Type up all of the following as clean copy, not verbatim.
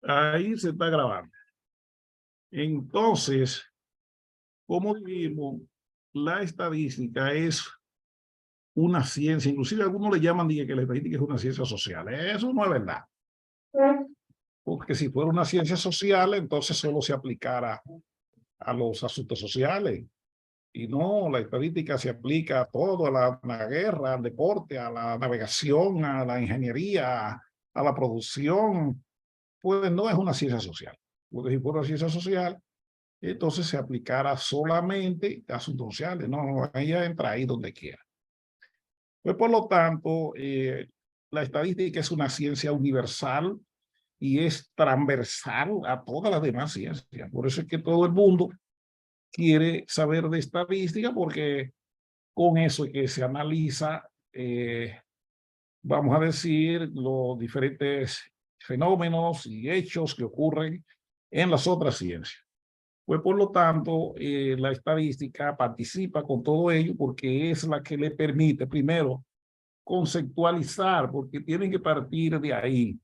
Ahí se está grabando. Entonces, como dijimos, la estadística es una ciencia, inclusive algunos le llaman que la estadística es una ciencia social. Eso no es verdad. Porque si fuera una ciencia social, entonces solo se aplicara a los asuntos sociales. Y no, la estadística se aplica a todo, a la guerra, al deporte, a la navegación, a la ingeniería, a la producción. Pues no es una ciencia social. Porque si fuera una ciencia social, entonces se aplicara solamente a asuntos sociales. No, ella entra ahí donde quiera. Pues por lo tanto, la estadística es una ciencia universal y es transversal a todas las demás ciencias. Por eso es que todo el mundo quiere saber de estadística, porque con eso es que se analiza, vamos a decir, los diferentes fenómenos y hechos que ocurren en las otras ciencias. Pues por lo tanto, la estadística participa con todo ello porque es la que le permite, primero, conceptualizar, porque tienen que partir de ahí.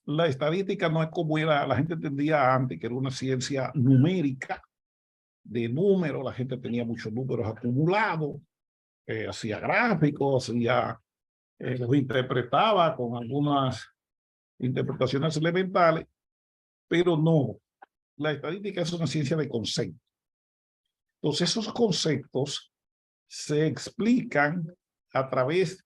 La estadística no es como era, la gente entendía antes, que era una ciencia numérica, de números, la gente tenía muchos números acumulados, hacía gráficos, los interpretaba con algunas interpretaciones elementales, pero no, la estadística es una ciencia de conceptos. Entonces, esos conceptos se explican a través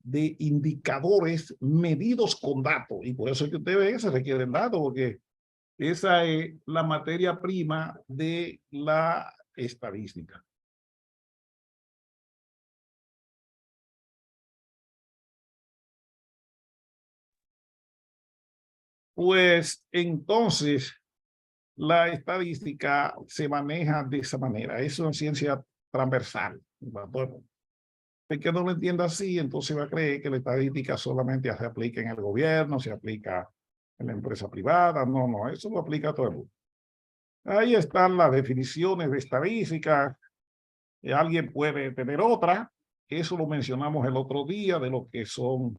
de indicadores medidos con datos. Y por eso es que usted ve que se requieren datos, porque esa es la materia prima de la estadística. Pues entonces la estadística se maneja de esa manera. Es una ciencia transversal. El que no lo entienda así, entonces va a creer que la estadística solamente se aplica en el gobierno, se aplica en la empresa privada. No, no, eso lo aplica a todo el mundo. Ahí están las definiciones de estadística. Alguien puede tener otra. Eso lo mencionamos el otro día de lo que son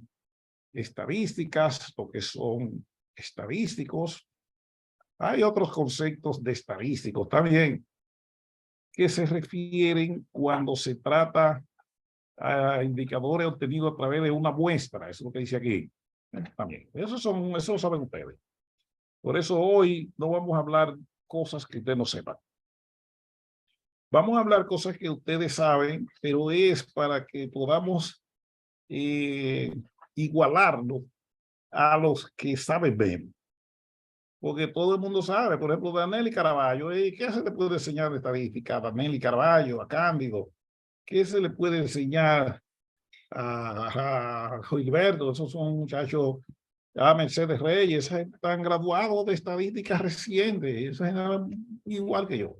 estadísticas, lo que son estadísticos. Hay otros conceptos de estadísticos también que se refieren cuando se trata a indicadores obtenidos a través de una muestra. Eso es lo que dice aquí. También. Eso lo saben ustedes. Por eso hoy no vamos a hablar cosas que usted no sepa. Vamos a hablar cosas que ustedes saben, pero es para que podamos eh, igualarlo a los que saben bien. Porque todo el mundo sabe, por ejemplo, de Nelly Caraballo. ¿Qué se le puede enseñar de estadística a Nelly Caraballo, a Cándido? ¿Qué se le puede enseñar a Gilberto? Esos son muchachos, a Mercedes Reyes, están graduados de estadística reciente, eso es igual que yo.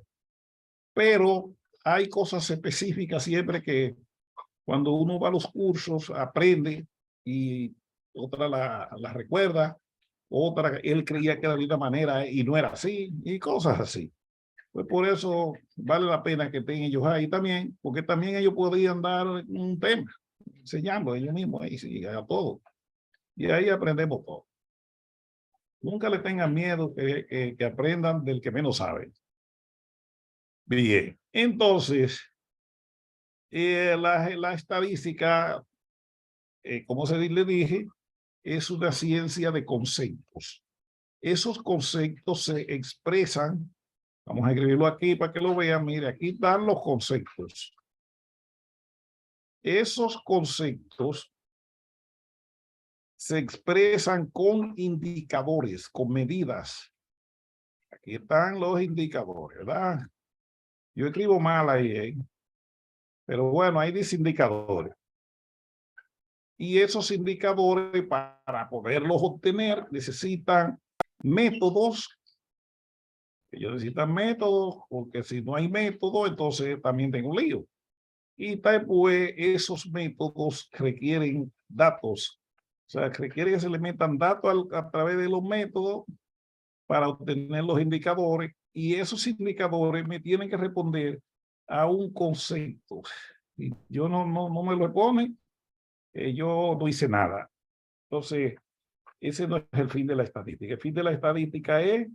Pero hay cosas específicas siempre que cuando uno va a los cursos aprende y otra la recuerda, otra él creía que era de una manera y no era así, y cosas así. Pues por eso vale la pena que estén ellos ahí también, porque también ellos podrían dar un tema, enseñando ellos mismos ahí, sí, a todos. Y ahí aprendemos todo. Nunca le tengan miedo que aprendan del que menos sabe. Bien, entonces, la estadística, como le dije, es una ciencia de conceptos. Esos conceptos se expresan, vamos a escribirlo aquí para que lo vean, mire, aquí están los conceptos. Esos conceptos se expresan con indicadores, con medidas. Aquí están los indicadores, ¿verdad? Yo escribo mal ahí, pero bueno, ahí dice indicadores. Y esos indicadores, para poderlos obtener, necesitan métodos. Ellos necesitan métodos, porque si no hay método, entonces también tengo un lío. Y después esos métodos requieren datos. O sea, requiere que se le metan datos a través de los métodos para obtener los indicadores, y esos indicadores me tienen que responder a un concepto. Y yo no me lo ponen, yo no hice nada. Entonces, ese no es el fin de la estadística. El fin de la estadística es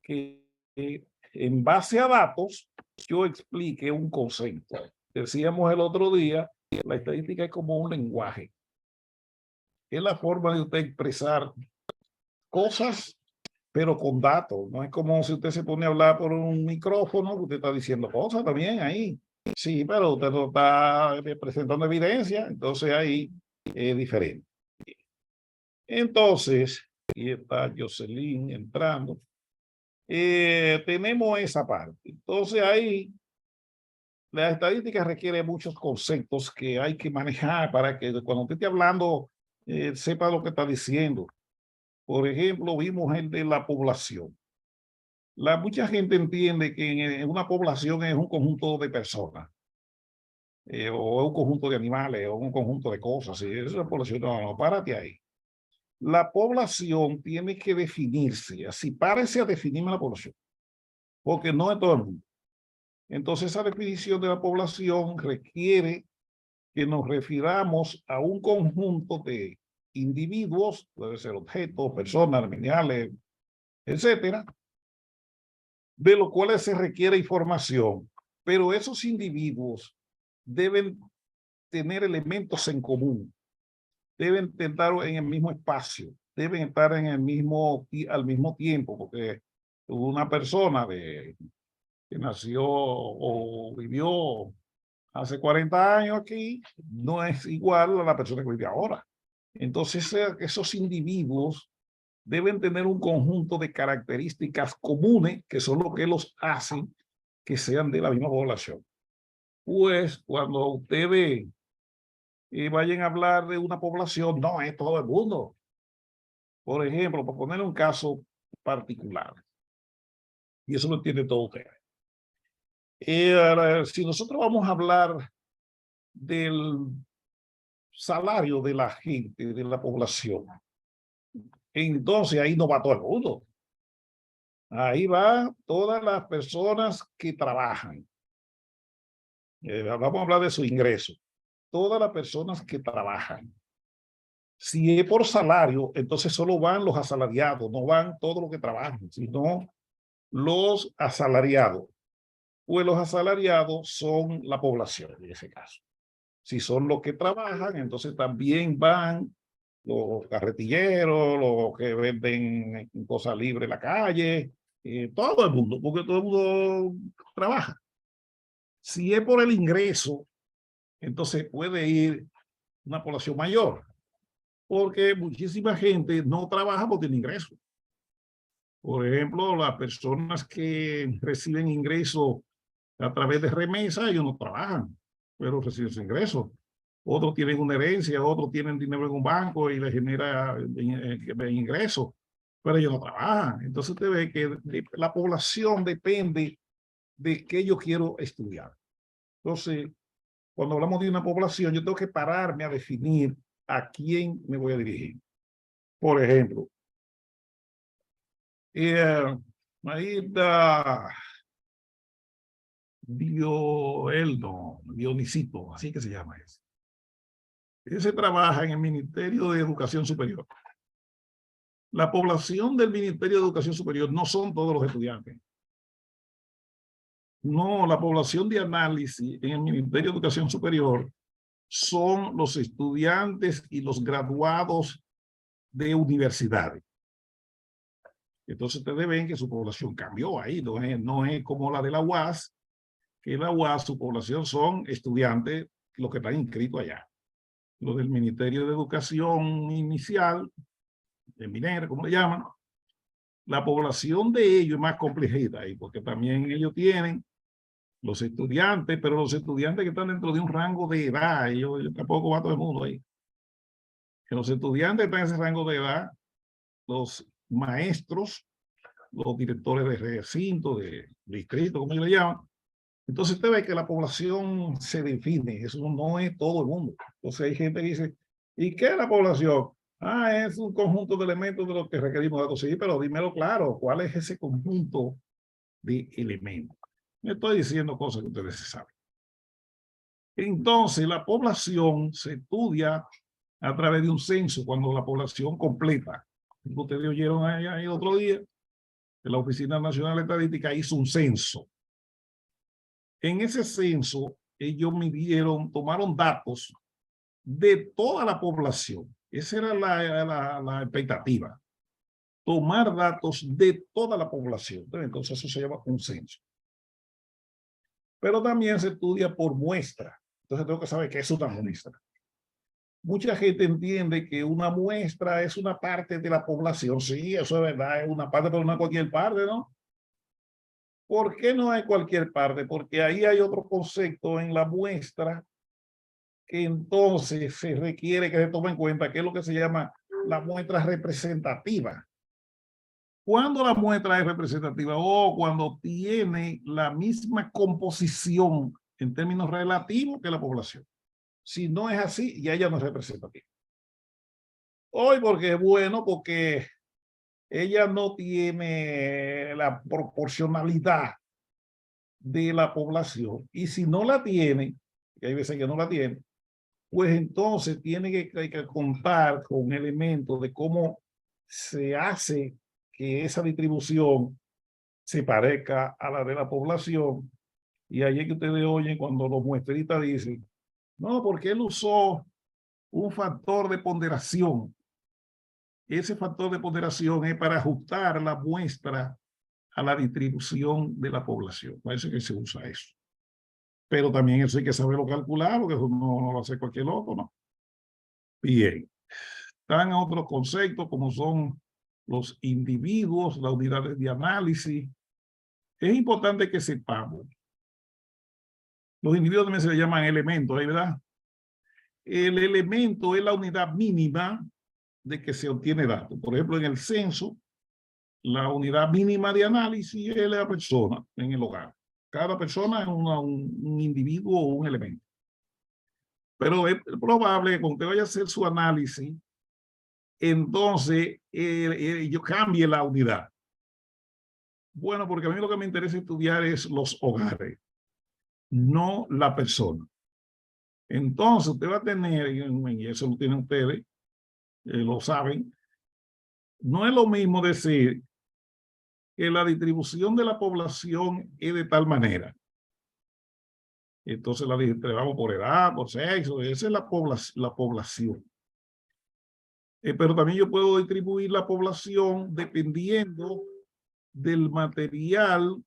que en base a datos yo explique un concepto. Decíamos el otro día, la estadística es como un lenguaje. Es la forma de usted expresar cosas, pero con datos. No es como si usted se pone a hablar por un micrófono, usted está diciendo cosas también ahí. Sí, pero usted no está presentando evidencia, entonces ahí es diferente. Entonces, aquí está Jocelyn entrando. Tenemos esa parte. Entonces ahí la estadística requiere muchos conceptos que hay que manejar para que cuando usted esté hablando sepa lo que está diciendo. Por ejemplo, vimos el de la población. Mucha gente entiende que una población es un conjunto de personas, o un conjunto de animales, o un conjunto de cosas. Y esa población, no, párate ahí. La población tiene que definirse, así párese a definirme la población, porque no es todo el mundo. Entonces, esa definición de la población requiere que nos refiramos a un conjunto de individuos, puede ser objetos, personas, animales, etcétera, de los cuales se requiere información, pero esos individuos deben tener elementos en común, deben estar en el mismo espacio, deben estar en al mismo tiempo, porque una persona que nació o vivió hace 40 años aquí no es igual a la persona que vive ahora. Entonces, esos individuos deben tener un conjunto de características comunes que son lo que los hacen que sean de la misma población. Pues cuando ustedes vayan a hablar de una población, no es todo el mundo. Por ejemplo, por poner un caso particular, y eso lo entiende todo usted. Si nosotros vamos a hablar del salario de la gente, de la población, entonces ahí no va todo el mundo. Ahí va todas las personas que trabajan. Vamos a hablar de su ingreso. Todas las personas que trabajan. Si es por salario, entonces solo van los asalariados, no van todos los que trabajan, sino los asalariados. Pues los asalariados son la población en ese caso. Si son los que trabajan, entonces también van los carretilleros, los que venden cosas libres en la calle, todo el mundo, porque todo el mundo trabaja. Si es por el ingreso, entonces puede ir una población mayor, porque muchísima gente no trabaja porque tiene ingreso. Por ejemplo, las personas que reciben ingresos a través de remesa, ellos no trabajan, pero reciben su ingreso. Otros tienen una herencia, otros tienen dinero en un banco y les genera ingresos, pero ellos no trabajan. Entonces usted ve que la población depende de qué yo quiero estudiar. Entonces, cuando hablamos de una población, yo tengo que pararme a definir a quién me voy a dirigir. Por ejemplo, ahí está Dionisito, así que se llama ese. Ese trabaja en el Ministerio de Educación Superior. La población del Ministerio de Educación Superior no son todos los estudiantes. No, la población de análisis en el Ministerio de Educación Superior son los estudiantes y los graduados de universidades. Entonces ustedes ven que su población cambió ahí, no es como la de la UAS, que la UAS, su población son estudiantes, los que están inscritos allá. Los del Ministerio de Educación Inicial, de MINER, como le llaman, la población de ellos es más complejita ahí, porque también ellos tienen los estudiantes, pero los estudiantes que están dentro de un rango de edad, yo tampoco va todo el mundo ahí. Que los estudiantes están en ese rango de edad, los maestros, los directores de recinto, de distrito, como ellos le llaman. Entonces usted ve que la población se define, eso no es todo el mundo. Entonces hay gente que dice, ¿y qué es la población? Ah, es un conjunto de elementos de los que requerimos datos. Sí, pero dímelo claro, ¿cuál es ese conjunto de elementos? Me estoy diciendo cosas que ustedes saben. Entonces, la población se estudia a través de un censo, cuando la población completa. Ustedes oyeron ahí el otro día que la Oficina Nacional de Estadística hizo un censo. En ese censo, ellos tomaron datos de toda la población. Esa era la expectativa. Tomar datos de toda la población. Entonces eso se llama un censo. Pero también se estudia por muestra. Entonces tengo que saber qué es una muestra. Mucha gente entiende que una muestra es una parte de la población. Sí, eso es verdad, es una parte, pero no es cualquier parte, ¿no? ¿Por qué no es cualquier parte? Porque ahí hay otro concepto en la muestra que entonces se requiere que se tome en cuenta, que es lo que se llama la muestra representativa. Cuando la muestra es representativa o cuando tiene la misma composición en términos relativos que la población. Si no es así, ya ella no es representativa. Hoy, porque es bueno, porque ella no tiene la proporcionalidad de la población. Y si no la tiene, que hay veces que no la tiene, pues entonces tiene que contar con elementos de cómo se hace que esa distribución se parezca a la de la población. Y ahí es que ustedes oyen cuando los muestristas dicen, no, porque él usó un factor de ponderación. Ese factor de ponderación es para ajustar la muestra a la distribución de la población. Parece que se usa eso. Pero también eso hay que saberlo calcular, porque eso no lo hace cualquier otro, ¿no? Bien. Están otros conceptos como son los individuos, las unidades de análisis. Es importante que sepamos. Los individuos también se le llaman elementos, ¿verdad? El elemento es la unidad mínima de que se obtiene datos. Por ejemplo, en el censo, la unidad mínima de análisis es la persona en el hogar. Cada persona es un individuo o un elemento. Pero es probable que cuando usted vaya a hacer su análisis, entonces yo cambie la unidad. Bueno, porque a mí lo que me interesa estudiar es los hogares, no la persona. Entonces usted va a tener, y eso lo tienen ustedes, lo saben, no es lo mismo decir que la distribución de la población es de tal manera. Entonces la distribuimos por edad, por sexo, esa es la población. Pero también yo puedo distribuir la población dependiendo del material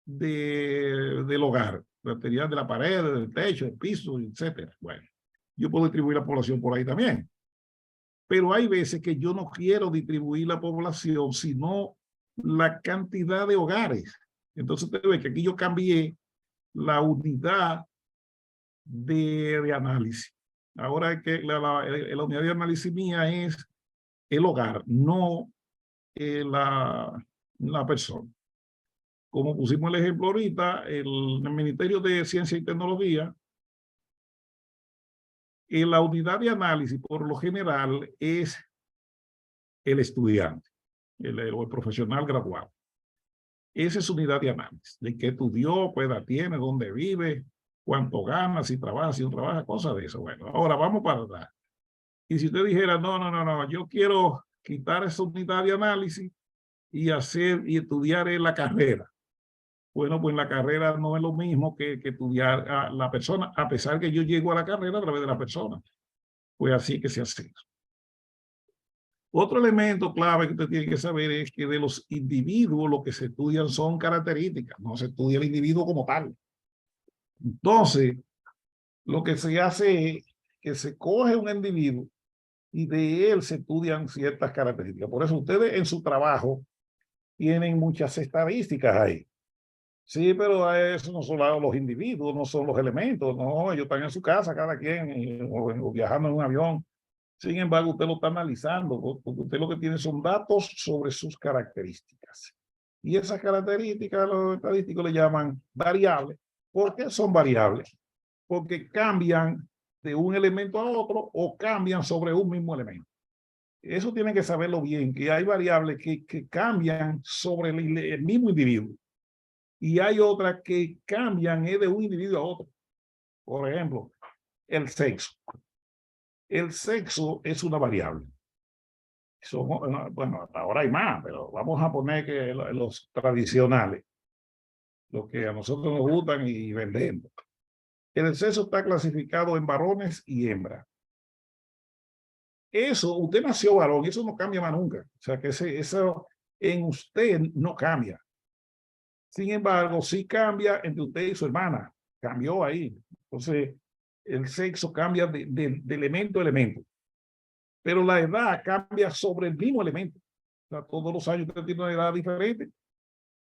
del hogar, material de la pared, del techo, del piso, etcétera. Bueno, yo puedo distribuir la población por ahí también. Pero hay veces que yo no quiero distribuir la población, sino la cantidad de hogares. Entonces usted ve que aquí yo cambié la unidad de análisis. Ahora que la unidad de análisis mía es el hogar, no la persona. Como pusimos el ejemplo ahorita, el Ministerio de Ciencia y Tecnología, la unidad de análisis por lo general es el estudiante, el profesional graduado. Esa es su unidad de análisis, de qué estudió, qué edad tiene, dónde vive, cuánto gana, si trabaja, si no trabaja, cosas de eso. Bueno, ahora vamos para atrás. Y si usted dijera, no, yo quiero quitar esa unidad de análisis y estudiar en la carrera. Bueno, pues la carrera no es lo mismo que estudiar a la persona, a pesar que yo llego a la carrera a través de la persona. Pues así que se hace. Otro elemento clave que usted tiene que saber es que de los individuos lo que se estudian son características, no se estudia el individuo como tal. Entonces, lo que se hace es que se coge un individuo y de él se estudian ciertas características. Por eso ustedes en su trabajo tienen muchas estadísticas ahí. Sí, pero eso no son los individuos, no son los elementos, no, ellos están en su casa, cada quien, o viajando en un avión. Sin embargo, usted lo está analizando, porque usted lo que tiene son datos sobre sus características. Y esas características los estadísticos le llaman variables. ¿Por qué son variables? Porque cambian de un elemento a otro o cambian sobre un mismo elemento. Eso tienen que saberlo bien, que hay variables que cambian sobre el mismo individuo. Y hay otras que cambian de un individuo a otro. Por ejemplo, el sexo. El sexo es una variable. Son, bueno, ahora hay más, pero vamos a poner que los tradicionales, los que a nosotros nos gustan y vendemos. El sexo está clasificado en varones y hembras. Eso, usted nació varón, eso no cambia más nunca. O sea, que eso en usted no cambia. Sin embargo, sí cambia entre usted y su hermana. Cambió ahí. Entonces, el sexo cambia de elemento a elemento. Pero la edad cambia sobre el mismo elemento. O sea, todos los años usted tiene una edad diferente.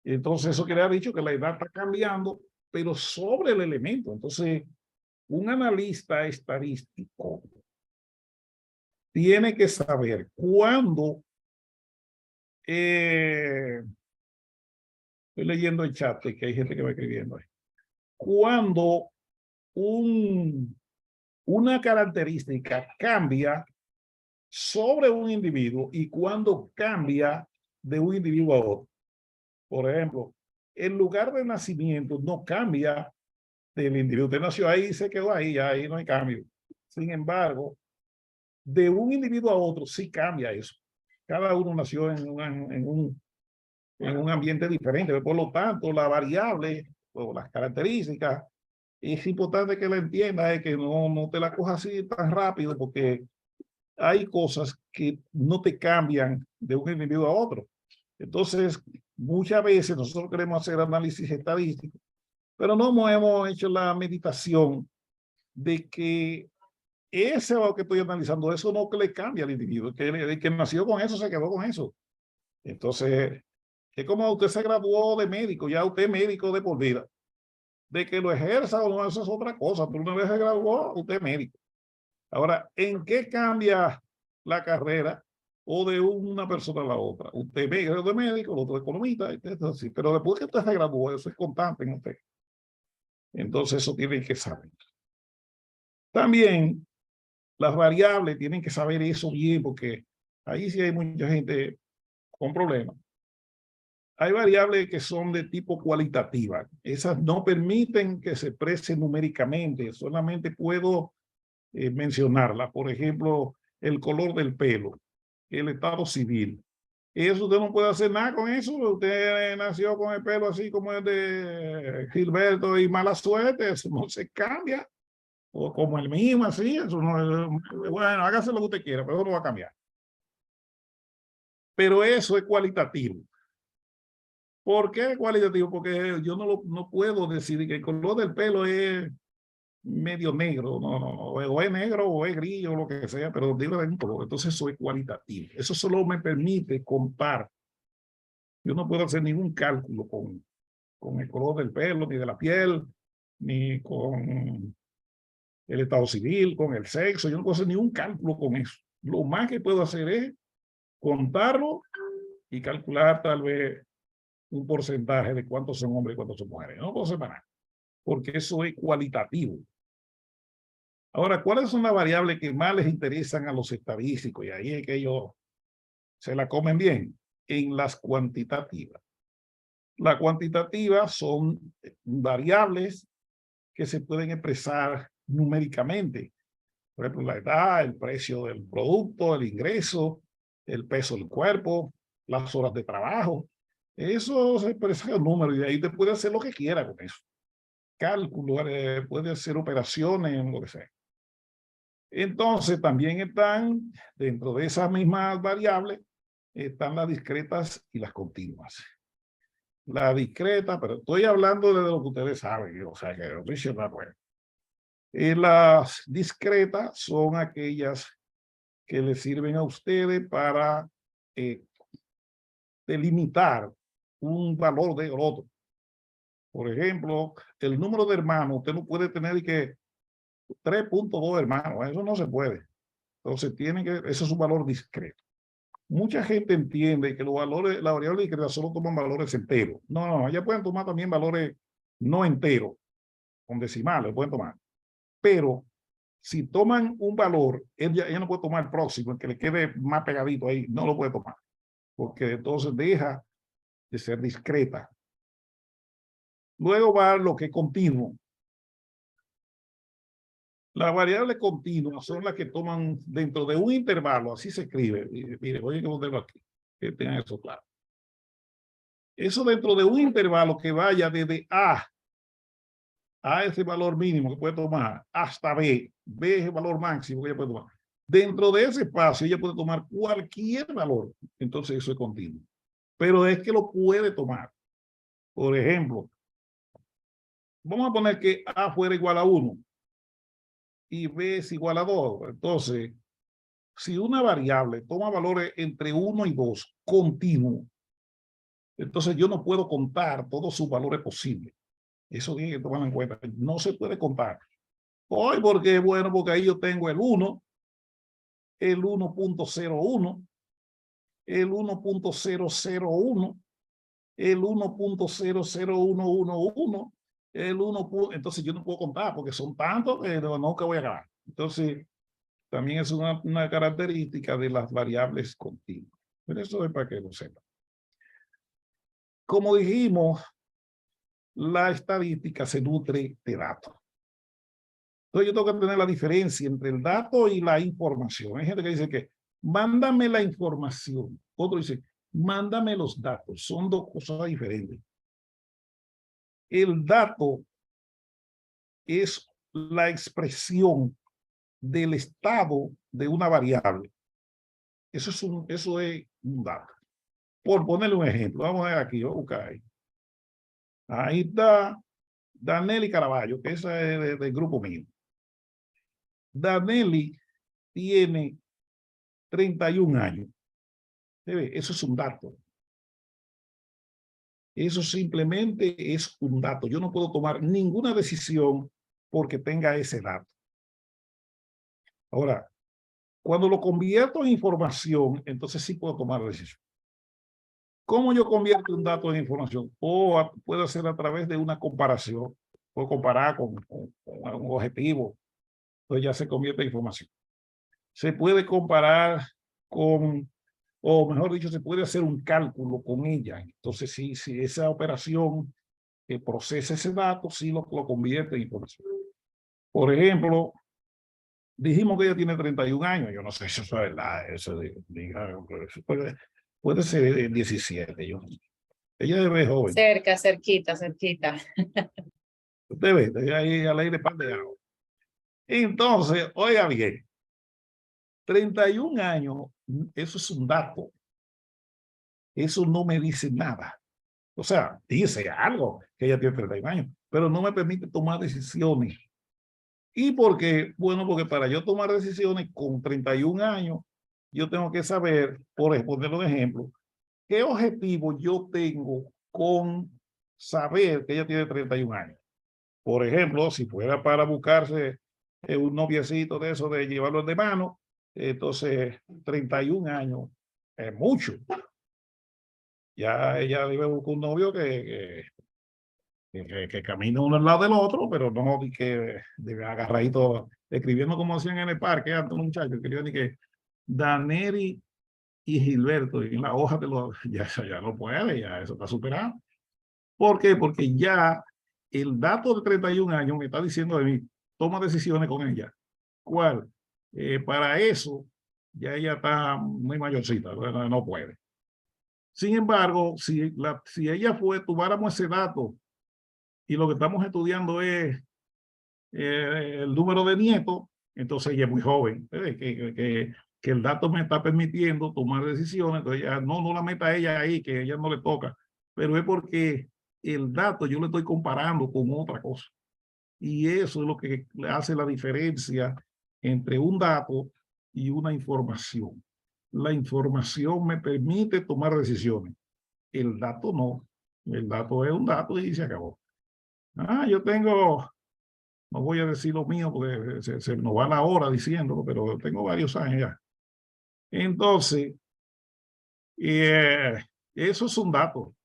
Entonces, eso quiere decir que la edad está cambiando, pero sobre el elemento. Entonces, un analista estadístico tiene que saber cuándo, estoy leyendo el chat, que hay gente que va escribiendo ahí, cuando una característica cambia sobre un individuo y cuando cambia de un individuo a otro. Por ejemplo, el lugar de nacimiento no cambia del individuo. Usted nació ahí y se quedó ahí, ahí no hay cambio. Sin embargo, de un individuo a otro sí cambia eso. Cada uno nació en un ambiente diferente. Por lo tanto, la variable o las características es importante que la entienda, es que no te la cojas así tan rápido porque hay cosas que no te cambian de un individuo a otro. Entonces, muchas veces nosotros queremos hacer análisis estadístico, pero no hemos hecho la meditación de que ese que estoy analizando, eso no que le cambia al individuo, que el que nació con eso se quedó con eso. Entonces, es como usted se graduó de médico, ya usted es médico de por vida. De que lo ejerza o no, eso es otra cosa, pero una vez se graduó, usted es médico. Ahora, ¿en qué cambia la carrera o de una persona a la otra? Usted es de médico, el otro de economista, así. Pero después que usted se graduó, eso es constante en usted. Entonces, eso tiene que saber. También las variables tienen que saber eso bien, porque ahí sí hay mucha gente con problemas. Hay variables que son de tipo cualitativa. Esas no permiten que se exprese numéricamente. Solamente puedo mencionarla. Por ejemplo, el color del pelo, el estado civil. Eso usted no puede hacer nada con eso. Usted nació con el pelo así como el de Gilberto y mala suerte. Eso no se cambia. O como el mismo, así. Eso no, bueno, hágase lo que usted quiera, pero eso no va a cambiar. Pero eso es cualitativo. ¿Por qué cualitativo? Porque yo no puedo decir que el color del pelo es medio negro, no, o es negro o es gris o lo que sea, pero digo de un color. Entonces eso es cualitativo. Eso solo me permite contar. Yo no puedo hacer ningún cálculo con el color del pelo, ni de la piel, ni con el estado civil, con el sexo. Yo no puedo hacer ningún cálculo con eso. Lo más que puedo hacer es contarlo y calcular tal vez un porcentaje de cuántos son hombres y cuántos son mujeres. No puedo separar, porque eso es cualitativo. Ahora, ¿cuáles son las variables que más les interesan a los estadísticos? Y ahí es que ellos se la comen bien. En las cuantitativas. Las cuantitativas son variables que se pueden expresar numéricamente. Por ejemplo, la edad, el precio del producto, el ingreso, el peso del cuerpo, las horas de trabajo. Eso se expresa en números y de ahí te puede hacer lo que quiera con eso. Cálculo, puede hacer operaciones, lo que sea. Entonces, también están, dentro de esas mismas variables, están las discretas y las continuas. La discreta, pero estoy hablando de lo que ustedes saben, o sea, que no estoy diciendo bueno. Las discretas son aquellas que le sirven a ustedes para delimitar un valor del otro. Por ejemplo, el número de hermanos, usted no puede tener que 3.2 hermanos, eso no se puede. Entonces, eso es un valor discreto. Mucha gente entiende que los valores, la variable discreta solo toman valores enteros. No, ya pueden tomar también valores no enteros, con decimales, pueden tomar. Pero si toman un valor, ella no puede tomar el próximo, el que le quede más pegadito ahí, no lo puede tomar, porque entonces deja de ser discreta. Luego va lo que es continuo. Las variables continuas son las que toman dentro de un intervalo, así se escribe. Mire, voy a ponerlo aquí, que tengan eso claro. Eso dentro de un intervalo que vaya desde A ese valor mínimo que puede tomar, hasta B es el valor máximo que ella puede tomar. Dentro de ese espacio ella puede tomar cualquier valor, entonces eso es continuo. Pero es que lo puede tomar. Por ejemplo, vamos a poner que A fuera igual a 1 y B es igual a 2. Entonces, si una variable toma valores entre 1 y 2 continuo, entonces yo no puedo contar todos sus valores posibles. Eso tiene que tomar en cuenta. No se puede contar. Hoy, porque bueno, porque ahí yo tengo el 1, el 1.01, el 1.001, el 1.00111, el 1. Entonces yo no puedo contar porque son tantos que nunca voy a acabar. Entonces, también es una característica de las variables continuas. Pero eso es para que lo sepan. Como dijimos, la estadística se nutre de datos. Entonces yo tengo que tener la diferencia entre el dato y la información. Hay gente que dice que mándame la información. Otro dice, mándame los datos. Son dos cosas diferentes. El dato es la expresión del estado de una variable. Eso es un dato. Por ponerle un ejemplo, vamos a ver aquí, voy a buscar ahí. Ahí está Danelli Caraballo, que esa es del grupo mío. Danelli tiene 31 años. Eso es un dato. Eso simplemente es un dato. Yo no puedo tomar ninguna decisión porque tenga ese dato. Ahora, cuando lo convierto en información, entonces sí puedo tomar decisión. ¿Cómo yo convierto un dato en información? O puede ser a través de una comparación. Puedo comparar con un objetivo. Entonces ya se convierte en información. Se puede comparar con, o mejor dicho, se puede hacer un cálculo con ella. Entonces, si esa operación que procesa ese dato, sí lo convierte en información. Por ejemplo, dijimos que ella tiene 31 años. Yo no sé si eso es verdad. Eso puede ser 17. Ella debe ser joven. Cerca, cerquita, cerquita. Usted ve, ahí al aire pandeado. Entonces, oiga bien, 31 años, eso es un dato. Eso no me dice nada. O sea, dice algo que ella tiene 31 años, pero no me permite tomar decisiones. ¿Y por qué? Bueno, porque para yo tomar decisiones con 31 años, yo tengo que saber, por poner un ejemplo, qué objetivo yo tengo con saber que ella tiene 31 años. Por ejemplo, si fuera para buscarse un noviecito de eso, de llevarlo de mano, entonces 31 años es mucho. Ya ella debe buscar un novio que camina uno al lado del otro, pero no que de agarradito, escribiendo como hacían en el parque antes los muchachos, escribían que Daneri y Gilberto, y en la hoja ya no puede, ya eso está superado. ¿Por qué? Porque ya el dato de 31 años me está diciendo de mí, toma decisiones con ella. ¿Cuál? Para eso, ya ella está muy mayorcita, no puede. Sin embargo, si ella tuviéramos ese dato y lo que estamos estudiando es el número de nietos, entonces ella es muy joven, que el dato me está permitiendo tomar decisiones, entonces ya no la meta ella ahí, que a ella no le toca, pero es porque el dato yo le estoy comparando con otra cosa. Y eso es lo que hace la diferencia entre un dato y una información. La información me permite tomar decisiones. El dato no. El dato es un dato y se acabó. Yo tengo, no voy a decir lo mío porque se nos va la hora diciéndolo, pero tengo varios años ya. Entonces, eso es un dato,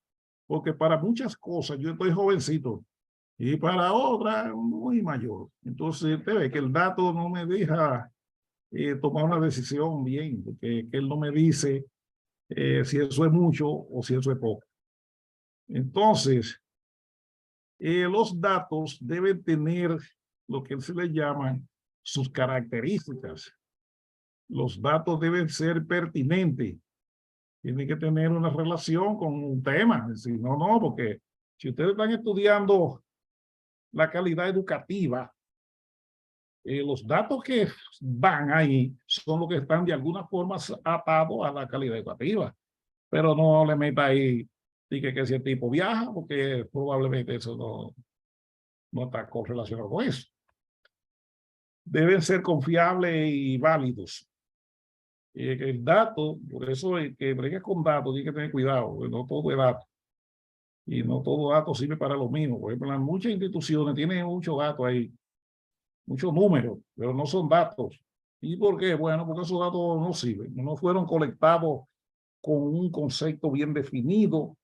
porque para muchas cosas yo estoy jovencito y para otras muy mayor. Entonces, usted ve que el dato no me deja tomar una decisión bien, porque él no me dice si eso es mucho o si eso es poco. Entonces, los datos deben tener lo que se le llaman sus características. Los datos deben ser pertinentes. Tiene que tener una relación con un tema. Si no, no, porque si ustedes están estudiando la calidad educativa, los datos que van ahí son los que están de alguna forma atados a la calidad educativa. Pero no le meta ahí y que ese tipo viaja, porque probablemente eso no está correlacionado con eso. Deben ser confiables y válidos. El dato, por eso el que bregue con datos tiene que tener cuidado, porque no todo es dato. Y no todo dato sirve para lo mismo. Por ejemplo, muchas instituciones tienen muchos datos ahí, muchos números, pero no son datos. ¿Y por qué? Bueno, porque esos datos no sirven. No fueron colectados con un concepto bien definido,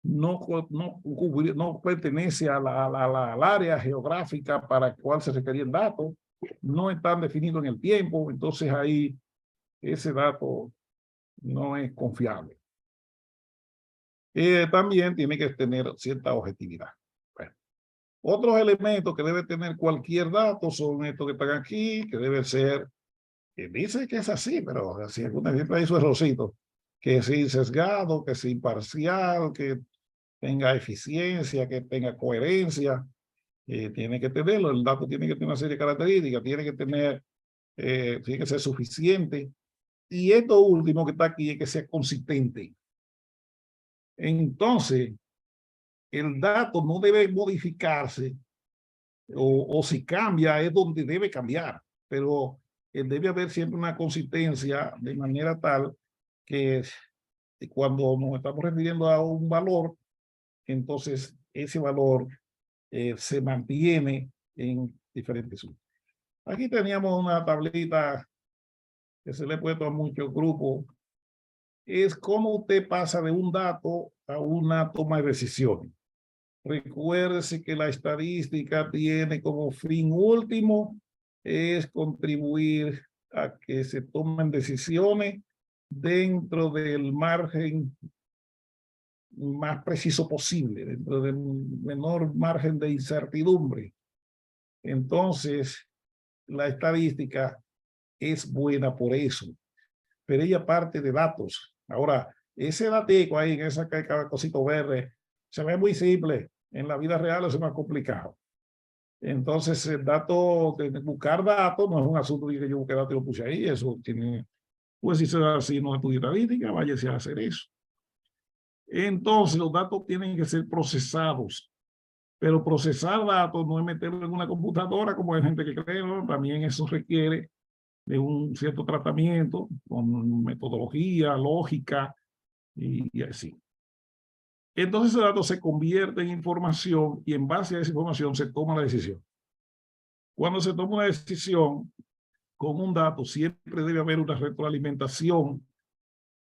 no pertenece al área geográfica para la cual se requerían datos, no están definidos en el tiempo, entonces ahí ese dato no es confiable. También tiene que tener cierta objetividad. Bueno, otros elementos que debe tener cualquier dato son estos que están aquí, que debe ser, que dice que es así, pero si alguna vez hay su errorcito, que es sesgado, que es imparcial, que tenga eficiencia, que tenga coherencia, tiene que tenerlo, el dato tiene que tener una serie de características, tiene que ser suficiente, y esto último que está aquí es que sea consistente. Entonces, el dato no debe modificarse, o si cambia es donde debe cambiar, pero debe haber siempre una consistencia de manera tal que cuando nos estamos refiriendo a un valor, entonces ese valor se mantiene en diferentes usos. Aquí teníamos una tablita que se le ha puesto a muchos grupos. Es cómo usted pasa de un dato a una toma de decisiones. Recuérdese que la estadística tiene como fin último es contribuir a que se tomen decisiones dentro del margen más preciso posible, dentro del menor margen de incertidumbre. Entonces, la estadística es buena por eso, pero ella parte de datos. Ahora, ese datico ahí, en esa cosito verde, se ve muy simple. En la vida real es más complicado. Entonces, el dato, buscar datos no es un asunto de que yo busque datos y lo puse ahí. Eso tiene, pues si no estudia estadística, váyase a hacer eso. Entonces, los datos tienen que ser procesados. Pero procesar datos no es meterlo en una computadora como hay gente que cree, ¿no? También eso requiere de un cierto tratamiento con metodología, lógica y así. Entonces ese dato se convierte en información y en base a esa información se toma la decisión. Cuando se toma una decisión con un dato, siempre debe haber una retroalimentación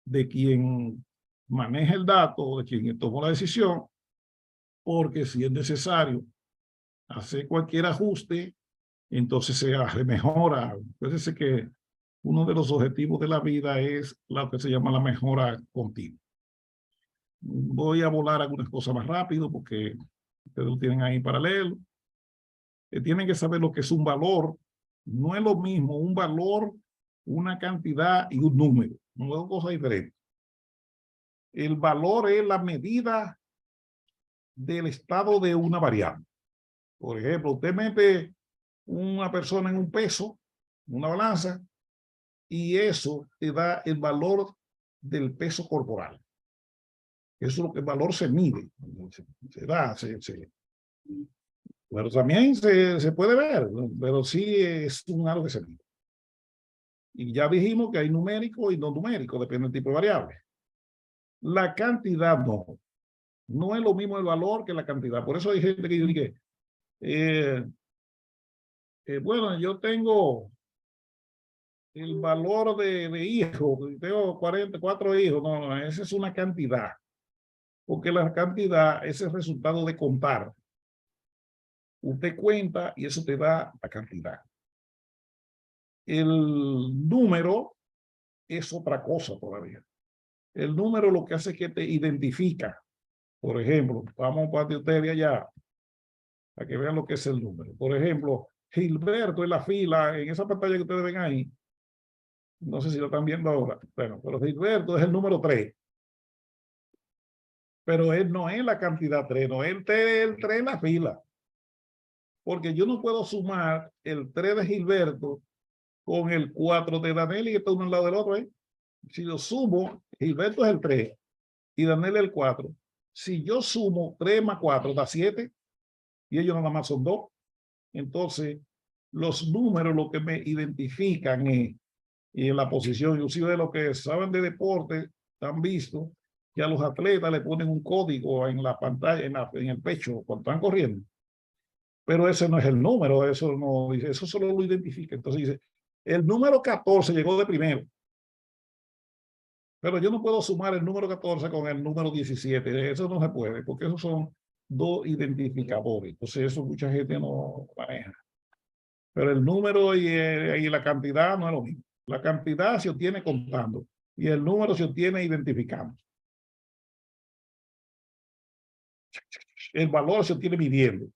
de quien maneja el dato, de quien tomó la decisión, porque si es necesario hacer cualquier ajuste, entonces se mejora. Entonces que uno de los objetivos de la vida es lo que se llama la mejora continua. Voy a volar algunas cosas más rápido porque ustedes lo tienen ahí en paralelo. Tienen que saber lo que es un valor. No es lo mismo un valor, una cantidad y un número. No son cosas diferentes. El valor es la medida del estado de una variable. Por ejemplo, usted mete una persona en un peso, una balanza, y eso te da el valor del peso corporal. Eso es lo que el valor se mide, se da, pero también se puede ver, pero sí es algo que se mide. Y ya dijimos que hay numérico y no numérico, depende del tipo de variable. La cantidad no es lo mismo el valor que la cantidad. Por eso hay gente que dice, bueno, yo tengo el valor de hijos, tengo 44 hijos, no, esa es una cantidad, porque la cantidad es el resultado de contar. Usted cuenta y eso te da la cantidad. El número es otra cosa todavía. El número lo que hace es que te identifica. Por ejemplo, vamos para ustedes allá, para que vean lo que es el número. Por ejemplo, Gilberto en la fila, en esa pantalla que ustedes ven ahí, no sé si lo están viendo ahora, bueno, pero Gilberto es el número 3. Pero él no es la cantidad 3, no es el 3 en la fila. Porque yo no puedo sumar el 3 de Gilberto con el 4 de Danelli, que está uno al lado del otro. Si yo sumo, Gilberto es el 3 y Danelli el 4. Si yo sumo 3 más 4 da 7 y ellos nada más son 2. Entonces, los números lo que me identifican es, y en la posición, inclusive de los que saben de deporte, han visto que a los atletas le ponen un código en la pantalla, en el pecho, cuando están corriendo. Pero ese no es el número, eso no dice, eso solo lo identifica. Entonces dice, el número 14 llegó de primero. Pero yo no puedo sumar el número 14 con el número 17. Eso no se puede, porque esos son dos identificadores. Entonces eso mucha gente no maneja. Pero el número y la cantidad no es lo mismo. La cantidad se obtiene contando y el número se obtiene identificando. El valor se obtiene midiendo.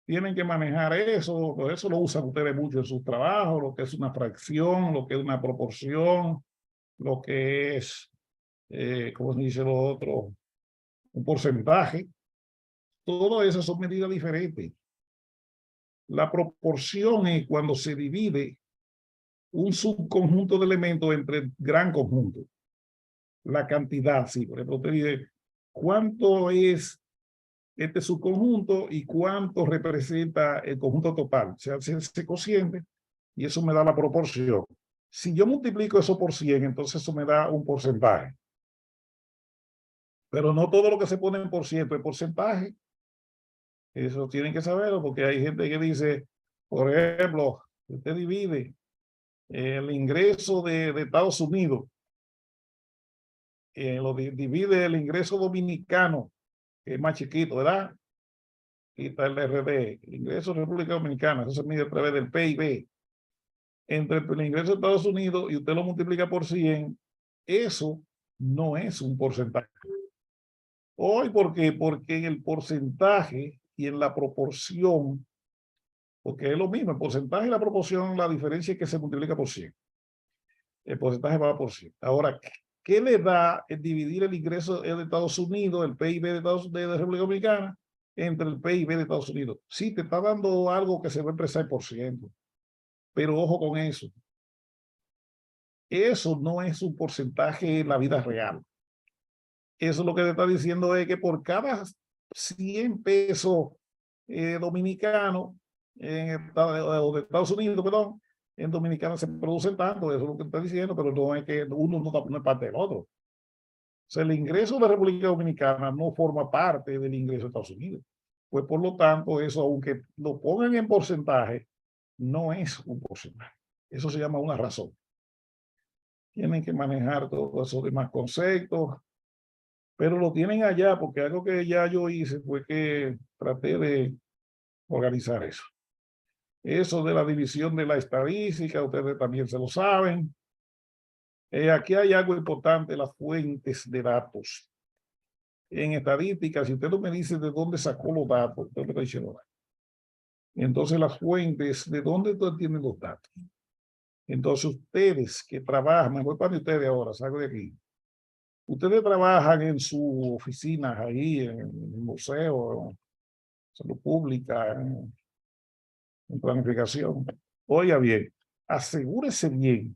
Tienen que manejar eso, por eso lo usan ustedes mucho en sus trabajos, lo que es una fracción, lo que es una proporción, lo que es, ¿cómo se dice lo otro? Un porcentaje. Todo eso son medidas diferentes. La proporción es cuando se divide un subconjunto de elementos entre gran conjunto. La cantidad, sí. Por ejemplo, usted dice, ¿cuánto es este subconjunto y cuánto representa el conjunto total? Se hace ese cociente y eso me da la proporción. Si yo multiplico eso por 100, entonces eso me da un porcentaje. Pero no todo lo que se pone en por ciento es porcentaje. Eso tienen que saberlo porque hay gente que dice, por ejemplo, usted divide el ingreso de Estados Unidos, divide el ingreso dominicano, que es más chiquito, ¿verdad? Y está el RD, el ingreso de República Dominicana, eso se mide a través del PIB. Entre el ingreso de Estados Unidos y usted lo multiplica por 100, eso no es un porcentaje. Hoy, ¿por qué? Porque en el porcentaje y en la proporción, porque es lo mismo, el porcentaje y la proporción, la diferencia es que se multiplica por 100. El porcentaje va por 100. Ahora, ¿qué le da el dividir el ingreso de Estados Unidos, el PIB de la República Dominicana, entre el PIB de Estados Unidos? Sí, te está dando algo que se va a expresar por ciento, pero ojo con eso. Eso no es un porcentaje en la vida real. Eso lo que te está diciendo es que por cada 100 pesos dominicanos o de Estados Unidos, perdón, en Dominicana se producen tanto, eso es lo que está diciendo, pero no es que uno no es parte del otro. O sea, el ingreso de la República Dominicana no forma parte del ingreso de Estados Unidos. Pues por lo tanto, eso, aunque lo pongan en porcentaje, no es un porcentaje. Eso se llama una razón. Tienen que manejar todos esos demás conceptos, pero lo tienen allá porque algo que ya yo hice fue que traté de organizar eso. Eso de la división de la estadística, ustedes también se lo saben. Aquí hay algo importante, las fuentes de datos. En estadística, si usted no me dice de dónde sacó los datos, usted me está diciendo. Entonces las fuentes, ¿de dónde ustedes tienen los datos? Entonces ustedes que trabajan, me voy para ustedes ahora, salgo de aquí. Ustedes trabajan en sus oficinas ahí, en el museo, en salud pública, en planificación. Oiga bien, asegúrese bien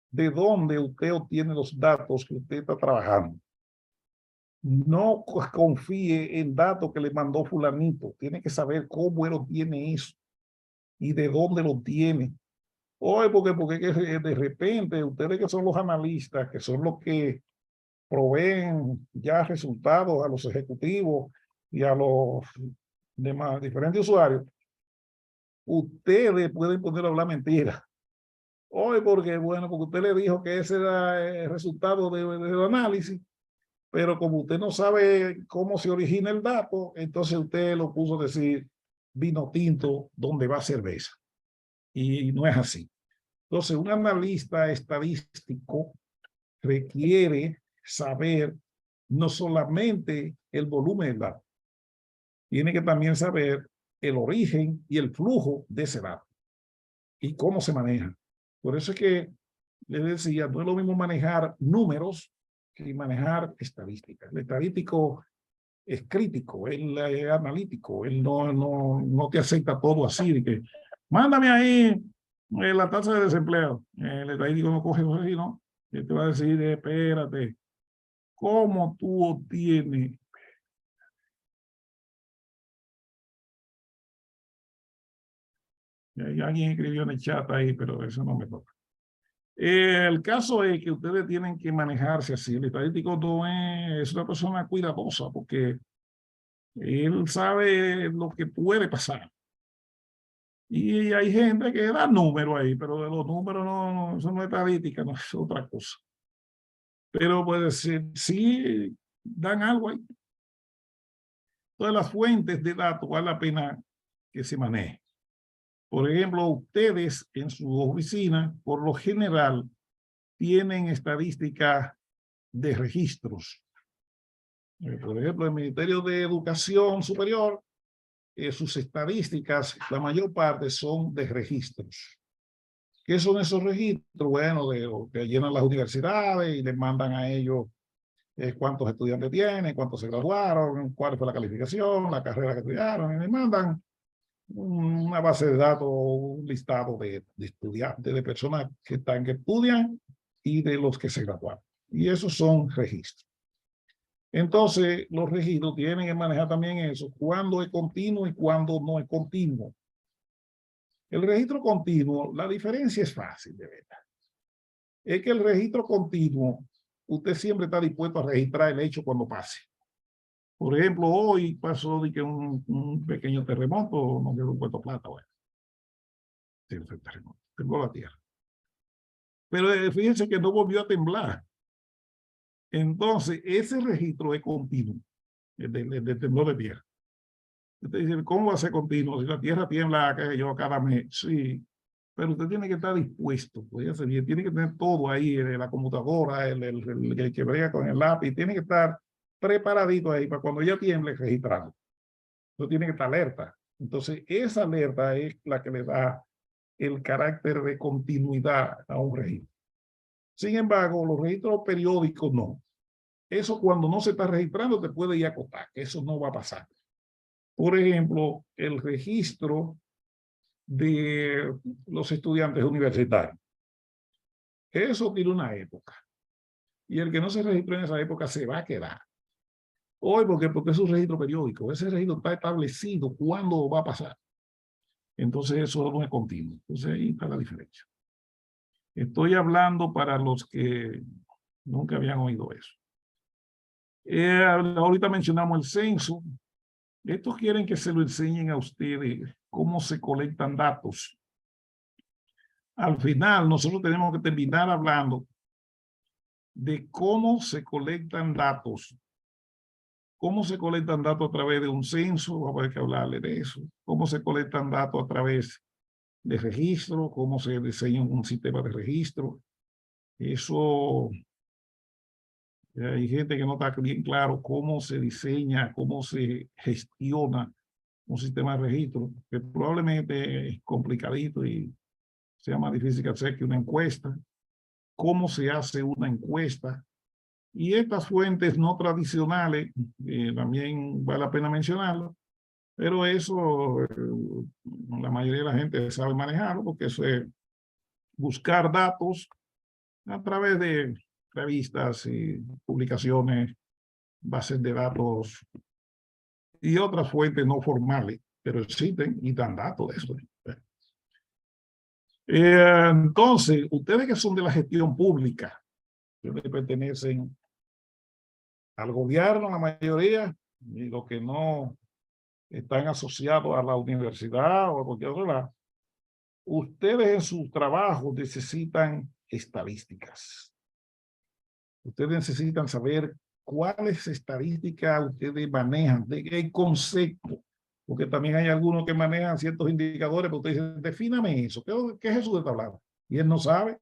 de dónde usted obtiene los datos que usted está trabajando. No confíe en datos que le mandó fulanito. Tiene que saber cómo él obtiene eso y de dónde lo tiene. Oye, porque de repente ustedes que son los analistas, que son los que proveen ya resultados a los ejecutivos y a los demás diferentes usuarios, ustedes pueden poner a hablar mentiras. Hoy porque, bueno, porque usted le dijo que ese era el resultado del análisis, pero como usted no sabe cómo se origina el dato, entonces usted lo puso a decir vino tinto donde va cerveza. Y no es así. Entonces, un analista estadístico requiere saber no solamente el volumen del dato, tiene que también saber el origen y el flujo de ese dato y cómo se maneja. Por eso es que les decía, no es lo mismo manejar números que manejar estadísticas. El estadístico es crítico, él es analítico, él no te acepta todo así, de que mándame ahí la tasa de desempleo. El estadístico no coge eso así, ¿no? Él te va a decir, espérate, ¿cómo tú obtienes? Y alguien escribió en el chat ahí, pero eso no me toca. El caso es que ustedes tienen que manejarse así. El estadístico no es una persona cuidadosa porque él sabe lo que puede pasar. Y hay gente que da números ahí, pero de los números no son estadísticas, no es otra cosa. Pero puede ser, sí dan algo ahí. Todas las fuentes de datos vale la pena que se manejen. Por ejemplo, ustedes en su oficina, por lo general, tienen estadísticas de registros. Por ejemplo, el Ministerio de Educación Superior, sus estadísticas, la mayor parte son de registros. ¿Qué son esos registros? Bueno, que llenan las universidades y les mandan a ellos cuántos estudiantes tienen, cuántos se graduaron, cuál fue la calificación, la carrera que estudiaron, y les mandan una base de datos, un listado de estudiantes, de personas que estudian y de los que se graduaron. Y esos son registros. Entonces, los registros tienen que manejar también eso, cuándo es continuo y cuándo no es continuo. El registro continuo, la diferencia es fácil, de verdad. Es que el registro continuo, usted siempre está dispuesto a registrar el hecho cuando pase. Por ejemplo, hoy pasó de que un pequeño terremoto, no quedó en Puerto Plata, bueno. Sí, fue terremoto, tembló la tierra. Pero fíjense que no volvió a temblar. Entonces, ese registro es continuo, el temblor de tierra. Usted dice, ¿cómo va a ser continuo? Si la tierra tiembla cada mes, sí, pero usted tiene que estar dispuesto, pues, tiene que tener todo ahí, la computadora, el que brega con el lápiz, tiene que estar preparadito ahí para cuando ya tiemble, registrado. Usted tiene que estar alerta. Entonces, esa alerta es la que le da el carácter de continuidad a un registro. Sin embargo, los registros periódicos no. Eso cuando no se está registrando te puede ir a acotar, eso no va a pasar. Por ejemplo, el registro de los estudiantes universitarios. Eso tiene una época. Y el que no se registró en esa época se va a quedar. Hoy, porque es un registro periódico. Ese registro está establecido cuándo va a pasar. Entonces, eso no es continuo. Entonces, ahí está la diferencia. Estoy hablando para los que nunca habían oído eso. Ahorita mencionamos el censo. Estos quieren que se lo enseñen a ustedes cómo se colectan datos. Al final, nosotros tenemos que terminar hablando de cómo se colectan datos. ¿Cómo se colectan datos a través de un censo? Vamos a ver que hablarle de eso. ¿Cómo se colectan datos a través de registro? ¿Cómo se diseña un sistema de registro? Eso, hay gente que no está bien claro cómo se diseña, cómo se gestiona un sistema de registro, que probablemente es complicadito y sea más difícil que hacer que una encuesta. ¿Cómo se hace una encuesta? Y estas fuentes no tradicionales, también vale la pena mencionarlo, pero eso la mayoría de la gente sabe manejarlo, porque eso es buscar datos a través de revistas y publicaciones, bases de datos y otras fuentes no formales, pero existen y dan datos de eso. Entonces, ustedes que son de la gestión pública, que pertenecen al gobierno, la mayoría, y los que no están asociados a la universidad o a cualquier otro lado, ustedes en sus trabajos necesitan estadísticas. Ustedes necesitan saber cuáles estadísticas ustedes manejan, de qué concepto, porque también hay algunos que manejan ciertos indicadores, pero ustedes dicen, defíname eso, ¿qué es eso de tabla? Y él no sabe.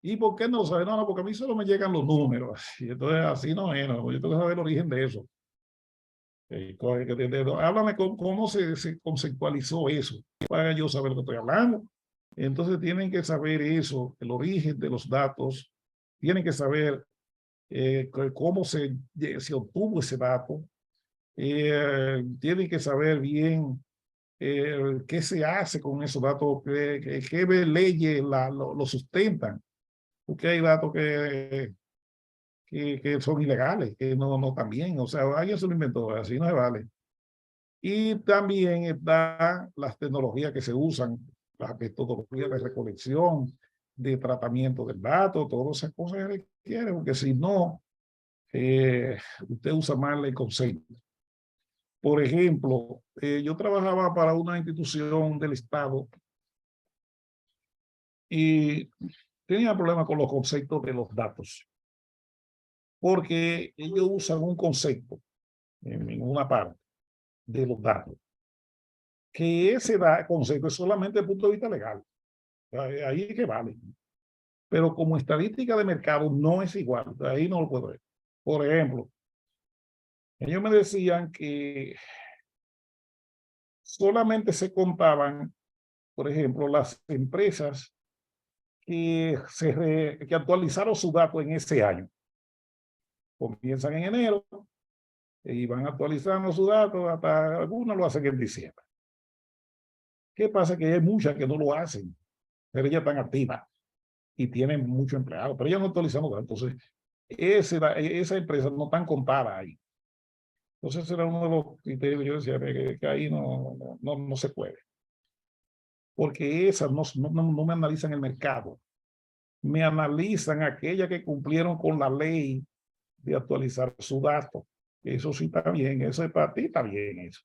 ¿Y por qué no lo sabe? No, porque a mí solo me llegan los números. Y entonces así no es, no, yo tengo que saber el origen de eso. Háblame cómo se conceptualizó eso, para yo saber lo que estoy hablando. Entonces tienen que saber eso, el origen de los datos, tienen que saber cómo se obtuvo ese dato, tienen que saber bien qué se hace con esos datos, qué leyes lo sustentan, porque hay datos que son ilegales, que no están bien, o sea, alguien se lo inventó, así no se vale. Y también están las tecnologías que se usan, las metodologías de recolección, de tratamiento del dato, todas esas cosas que requieren, porque si no, usted usa mal el concepto. Por ejemplo, yo trabajaba para una institución del Estado y tenía problemas con los conceptos de los datos, porque ellos usan un concepto en una parte de los datos, que ese concepto es solamente desde el punto de vista legal. Ahí es que vale. Pero como estadística de mercado no es igual. Ahí no lo puedo ver. Por ejemplo, ellos me decían que solamente se contaban, por ejemplo, las empresas que actualizaron su dato en ese año. Comienzan en enero y van actualizando su dato, hasta algunos lo hacen en diciembre. ¿Qué pasa? Que hay muchas que no lo hacen, pero ellas están activas y tienen muchos empleados, pero ellas no actualizan los datos. Entonces, esa empresa no están contadas ahí. Entonces, ese era uno de los criterios. Yo decía que ahí no se puede. Porque esas no me analizan el mercado. Me analizan aquellas que cumplieron con la ley de actualizar su dato. Eso sí está bien, eso es para ti, está bien eso.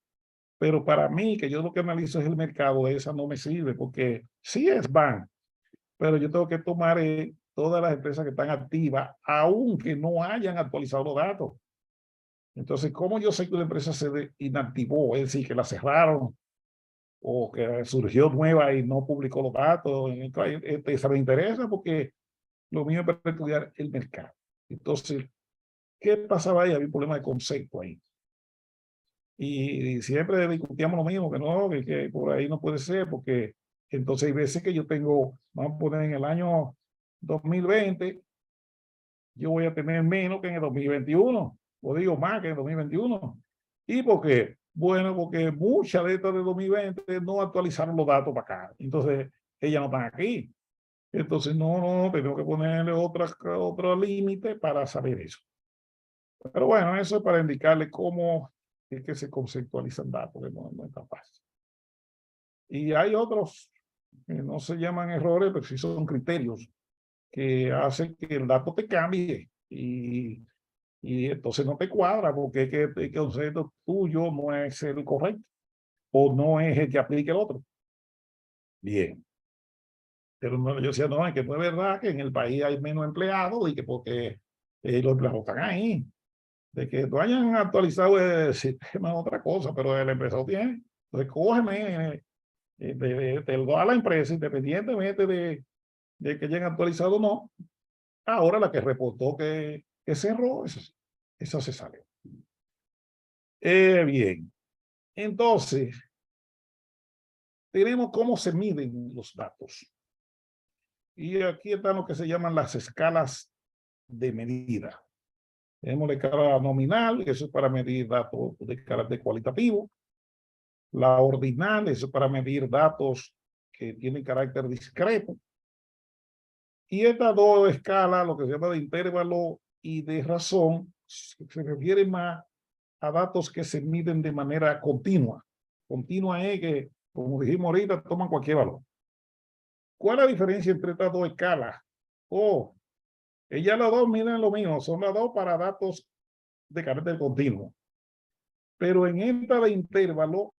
Pero para mí, que yo lo que analizo es el mercado, esa no me sirve, porque sí es van, pero yo tengo que tomar todas las empresas que están activas, aunque no hayan actualizado los datos. Entonces, ¿cómo yo sé que una empresa se inactivó? Es decir, que la cerraron o que surgió nueva y no publicó los datos. Esa me interesa porque lo mío es para estudiar el mercado. Entonces, ¿qué pasaba ahí? Había un problema de concepto ahí. Y siempre discutíamos lo mismo, que no, que por ahí no puede ser, porque entonces hay veces que yo tengo, vamos a poner en el año 2020, yo voy a tener menos que en el 2021, o digo más que en el 2021. ¿Y por qué? Bueno, porque muchas de estas de 2020 no actualizaron los datos para acá. Entonces, ellas no están aquí. Entonces, no, tengo que ponerle otro límite para saber eso. Pero bueno, eso es para indicarle cómo es que se conceptualizan datos, que no es tan fácil. Y hay otros que no se llaman errores, pero sí son criterios que hacen que el dato te cambie y entonces no te cuadra porque es que el concepto tuyo no es el correcto o no es el que aplique el otro. Bien. Pero no, yo decía, no, es que no es verdad que en el país hay menos empleados y que porque los empleados están ahí. De que no hayan actualizado el sistema es otra cosa, pero el empresario tiene. Entonces, cógeme, te lo da a la empresa, independientemente de que hayan actualizado o no. Ahora la que reportó que cerró, eso se sale. Bien, entonces, tenemos cómo se miden los datos. Y aquí están lo que se llaman las escalas de medida. Tenemos la escala nominal, eso es para medir datos de carácter cualitativo. La ordinal, eso es para medir datos que tienen carácter discreto. Y estas dos escalas, lo que se llama de intervalo y de razón, se refiere más a datos que se miden de manera continua. Continua es que, como dijimos ahorita, toman cualquier valor. ¿Cuál es la diferencia entre estas dos escalas? Oh, ellas las dos miden lo mismo, son las dos para datos de carácter continuo. Pero en esta de intervalo,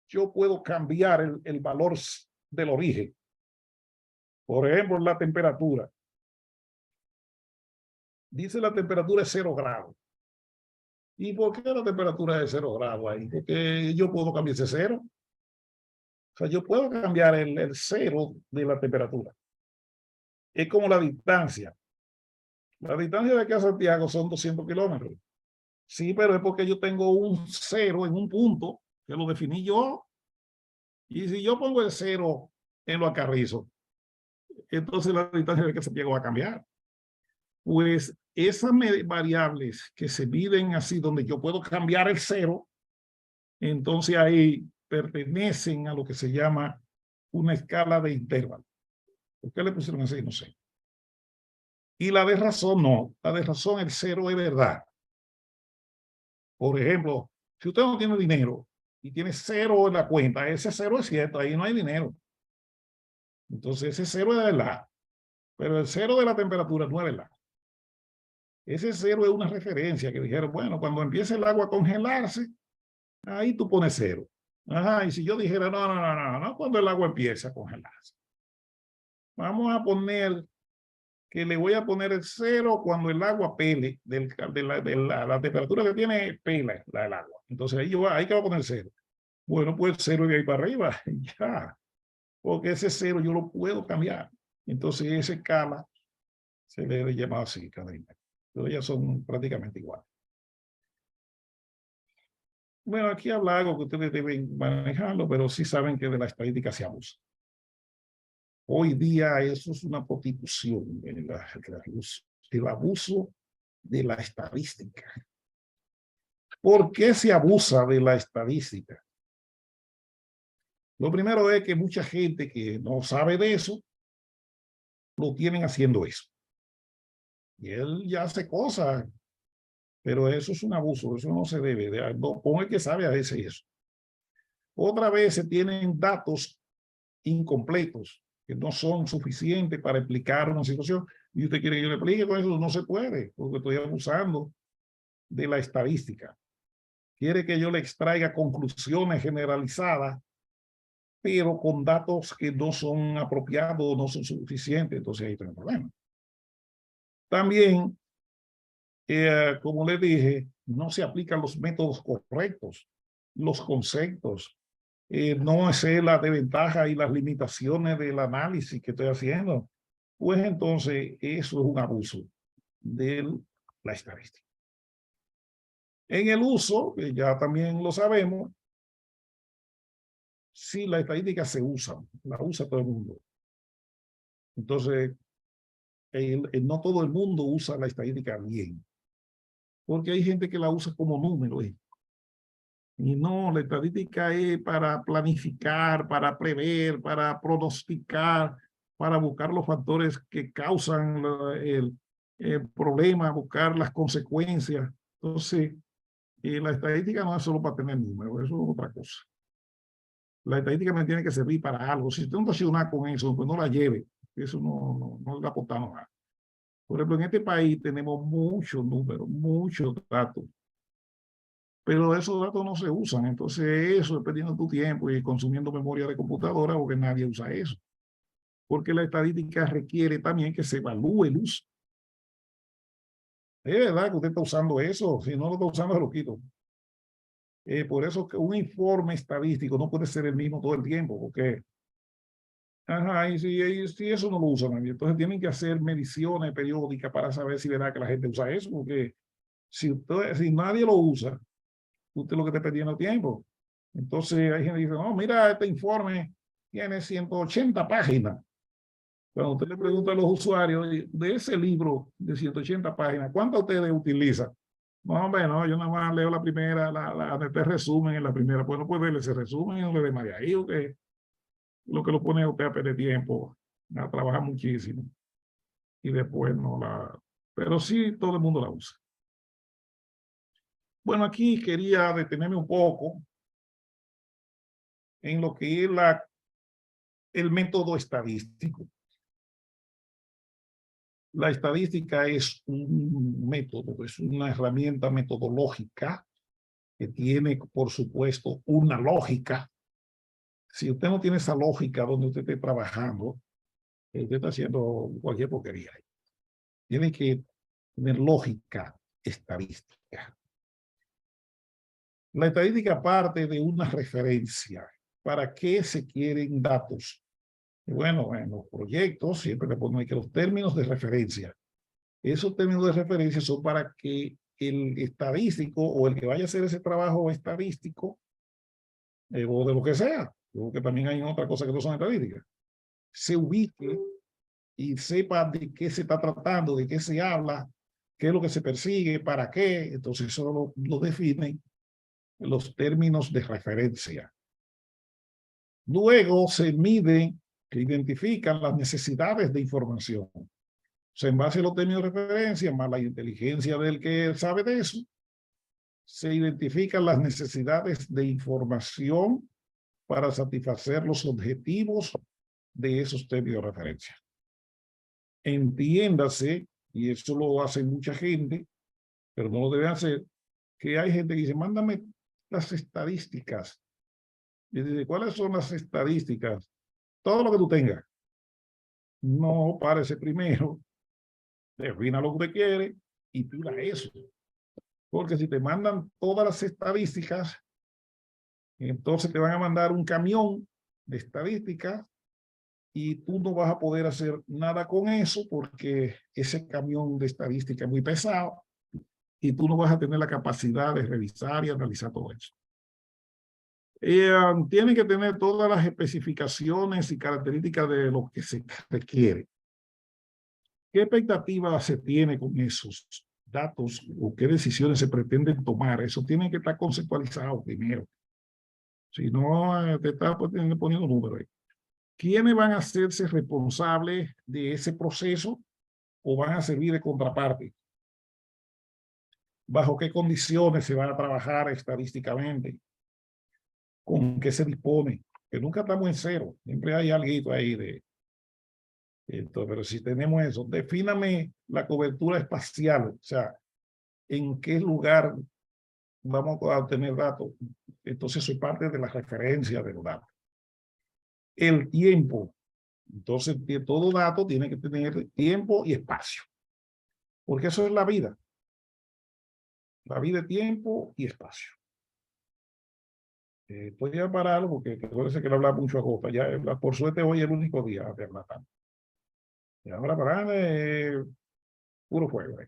yo puedo cambiar el valor del origen. Por ejemplo, la temperatura. Dice la temperatura es 0 grados. ¿Y por qué la temperatura es 0 grados ahí? Porque yo puedo cambiar ese 0. O sea, yo puedo cambiar el 0 de la temperatura. Es como la distancia. La distancia de aquí a Santiago son 200 kilómetros. Sí, pero es porque yo tengo un cero en un punto que lo definí yo. Y si yo pongo el cero en lo acarrizo, entonces la distancia de que se llega va a cambiar. Pues esas variables que se miden así, donde yo puedo cambiar el cero, entonces ahí pertenecen a lo que se llama una escala de intervalo. ¿Por qué le pusieron así? No sé. Y la de razón no. La de razón, el cero es verdad. Por ejemplo, si usted no tiene dinero y tiene cero en la cuenta, ese cero es cierto, ahí no hay dinero. Entonces ese cero es verdad. Pero el cero de la temperatura no es verdad. Ese cero es una referencia que dijeron, bueno, cuando empiece el agua a congelarse, ahí tú pones cero. Ajá, y si yo dijera, no, cuando el agua empiece a congelarse. Vamos a poner que le voy a poner el cero cuando el agua pele, la temperatura que tiene pela el agua. Entonces ahí que va a poner cero. Bueno, pues cero de ahí para arriba, ya. Porque ese cero yo lo puedo cambiar. Entonces esa escala se le debe llamar así, cadena. Pero ellas son prácticamente iguales. Bueno, aquí habla algo que ustedes deben manejarlo, pero sí saben que de la estadística se abusa. Hoy día eso es una prostitución, el abuso de la estadística. ¿Por qué se abusa de la estadística? Lo primero es que mucha gente que no sabe de eso, lo tienen haciendo eso. Y él ya hace cosas, pero eso es un abuso, eso no se debe. No, pon el que sabe a veces eso. Otra vez se tienen datos incompletos, que no son suficientes para explicar una situación. Y usted quiere que yo le explique con eso, no se puede, porque estoy abusando de la estadística. Quiere que yo le extraiga conclusiones generalizadas, pero con datos que no son apropiados, no son suficientes, entonces ahí tengo un problema. También, como le dije, no se aplican los métodos correctos, los conceptos. No sé la desventaja y las limitaciones del análisis que estoy haciendo. Pues entonces eso es un abuso de la estadística. En el uso, que ya también lo sabemos, sí, la estadística se usa, la usa todo el mundo. Entonces, no todo el mundo usa la estadística bien, porque hay gente que la usa como número. Y no, la estadística es para planificar, para prever, para pronosticar, para buscar los factores que causan el problema, buscar las consecuencias. Entonces, la estadística no es solo para tener números, eso es otra cosa. La estadística me tiene que servir para algo. Si usted no está haciendo nada con eso, pues no la lleve. Eso no le aporta nada. Por ejemplo, en este país tenemos muchos números, muchos datos, pero esos datos no se usan. Entonces, eso es perdiendo tu tiempo y consumiendo memoria de computadora porque nadie usa eso. Porque la estadística requiere también que se evalúe el uso. Es verdad que usted está usando eso. Si no lo está usando, se lo quito. Por eso que un informe estadístico no puede ser el mismo todo el tiempo, porque ajá, y si eso no lo usa nadie, entonces tienen que hacer mediciones periódicas para saber si verá que la gente usa eso, porque si nadie lo usa, usted lo que está perdiendo tiempo. Entonces hay gente que dice, no, mira, este informe tiene 180 páginas. Cuando usted le pregunta a los usuarios de ese libro de 180 páginas, ¿cuántas ustedes utilizan? No, hombre, no, yo nada más leo la primera, este resumen en la primera. Pues no puede leer ese resumen y no le dé más de ahí, ¿o qué? Lo que lo pone a usted a perder tiempo, a trabajar muchísimo. Y después no la... Pero sí, todo el mundo la usa. Bueno, aquí quería detenerme un poco en lo que es el método estadístico. La estadística es un método, es una herramienta metodológica que tiene, por supuesto, una lógica. Si usted no tiene esa lógica donde usted esté trabajando, usted está haciendo cualquier porquería. Tiene que tener lógica estadística. La estadística parte de una referencia. ¿Para qué se quieren datos? Y bueno, en los proyectos siempre le ponen que los términos de referencia. Esos términos de referencia son para que el estadístico o el que vaya a hacer ese trabajo estadístico, o de lo que sea, porque también hay otra cosa que no son estadísticas, se ubique y sepa de qué se está tratando, de qué se habla, qué es lo que se persigue, para qué. Entonces eso lo definen los términos de referencia. Luego se miden, que identifican las necesidades de información. O sea, en base a los términos de referencia, más la inteligencia del que sabe de eso, se identifican las necesidades de información para satisfacer los objetivos de esos términos de referencia. Entiéndase, y eso lo hace mucha gente, pero no lo debe hacer, que hay gente que dice, mándame las estadísticas. Y dice, ¿cuáles son las estadísticas? Todo lo que tú tengas. No, párese primero, defina lo que usted quiere y pida eso. Porque si te mandan todas las estadísticas, entonces te van a mandar un camión de estadísticas y tú no vas a poder hacer nada con eso porque ese camión de estadística es muy pesado y tú no vas a tener la capacidad de revisar y analizar todo eso. Tiene que tener todas las especificaciones y características de lo que se requiere. ¿Qué expectativa se tiene con esos datos o qué decisiones se pretenden tomar? Eso tiene que estar conceptualizado primero. Si no, te está poniendo números ahí. ¿Quiénes van a hacerse responsables de ese proceso o van a servir de contraparte? ¿Bajo qué condiciones se va a trabajar estadísticamente? ¿Con qué se dispone? Que nunca estamos en cero. Siempre hay algo ahí de... Entonces, pero si tenemos eso, defíname la cobertura espacial. O sea, ¿en qué lugar vamos a obtener datos? Entonces, eso es parte de la referencia de los datos. El tiempo. Entonces, todo dato tiene que tener tiempo y espacio. Porque eso es la vida. La vida es tiempo y espacio. Voy a pararlo porque parece que no habla mucho a Costa. Ya, por suerte, hoy es el único día de hablar tanto. Y ahora para puro fuego.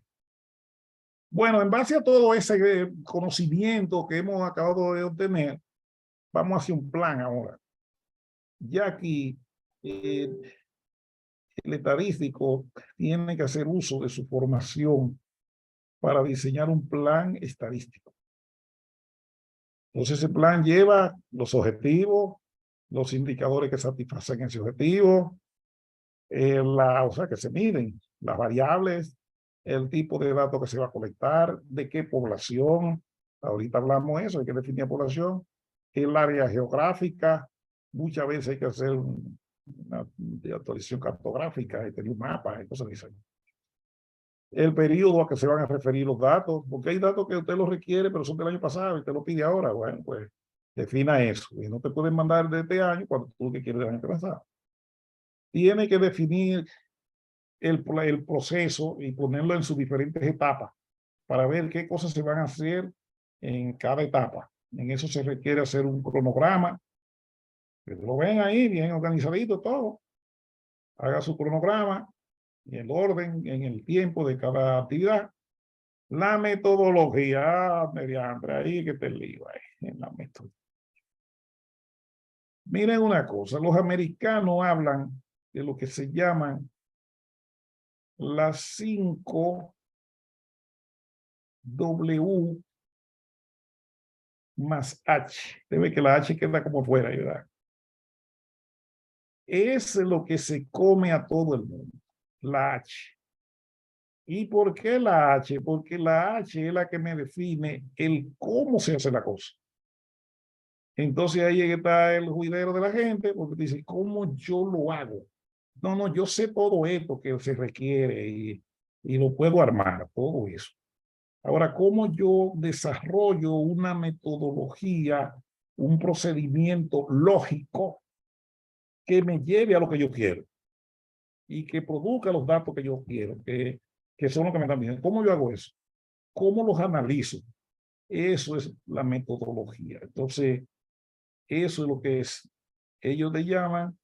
Bueno, en base a todo ese conocimiento que hemos acabado de obtener, vamos hacia un plan ahora. Ya aquí el estadístico tiene que hacer uso de su formación para diseñar un plan estadístico. Entonces ese plan lleva los objetivos, los indicadores que satisfacen ese objetivo, o sea, que se miden, las variables, el tipo de datos que se va a colectar, de qué población, ahorita hablamos de eso, hay que definir población, el área geográfica, muchas veces hay que hacer una actualización cartográfica, y tener un mapa y cosas así. El periodo a que se van a referir los datos, porque hay datos que usted los requiere, pero son del año pasado y usted lo pide ahora. Bueno, pues defina eso. Y no te pueden mandar de este año cuando tú que quieres del año pasado. Tiene que definir el proceso y ponerlo en sus diferentes etapas para ver qué cosas se van a hacer en cada etapa. En eso se requiere hacer un cronograma, que lo ven ahí bien organizadito todo. Haga su cronograma y el orden en el tiempo de cada actividad. La metodología, mediante ahí que te lío ahí, en la metodología. Miren una cosa, los americanos hablan de lo que se llaman las 5 W más H. Debe que la H queda como fuera, ¿verdad? Es lo que se come a todo el mundo, la H. ¿Y por qué la H? Porque la H es la que me define el cómo se hace la cosa. Entonces ahí está el juidero de la gente, porque dice, ¿cómo yo lo hago? No, no, yo sé todo esto que se requiere y lo puedo armar, todo eso. Ahora, ¿cómo yo desarrollo una metodología, un procedimiento lógico que me lleve a lo que yo quiero y que produzca los datos que yo quiero, que son los que me están pidiendo? ¿Cómo yo hago eso? ¿Cómo los analizo? Eso es la metodología. Entonces, eso es lo que es. Ellos le llaman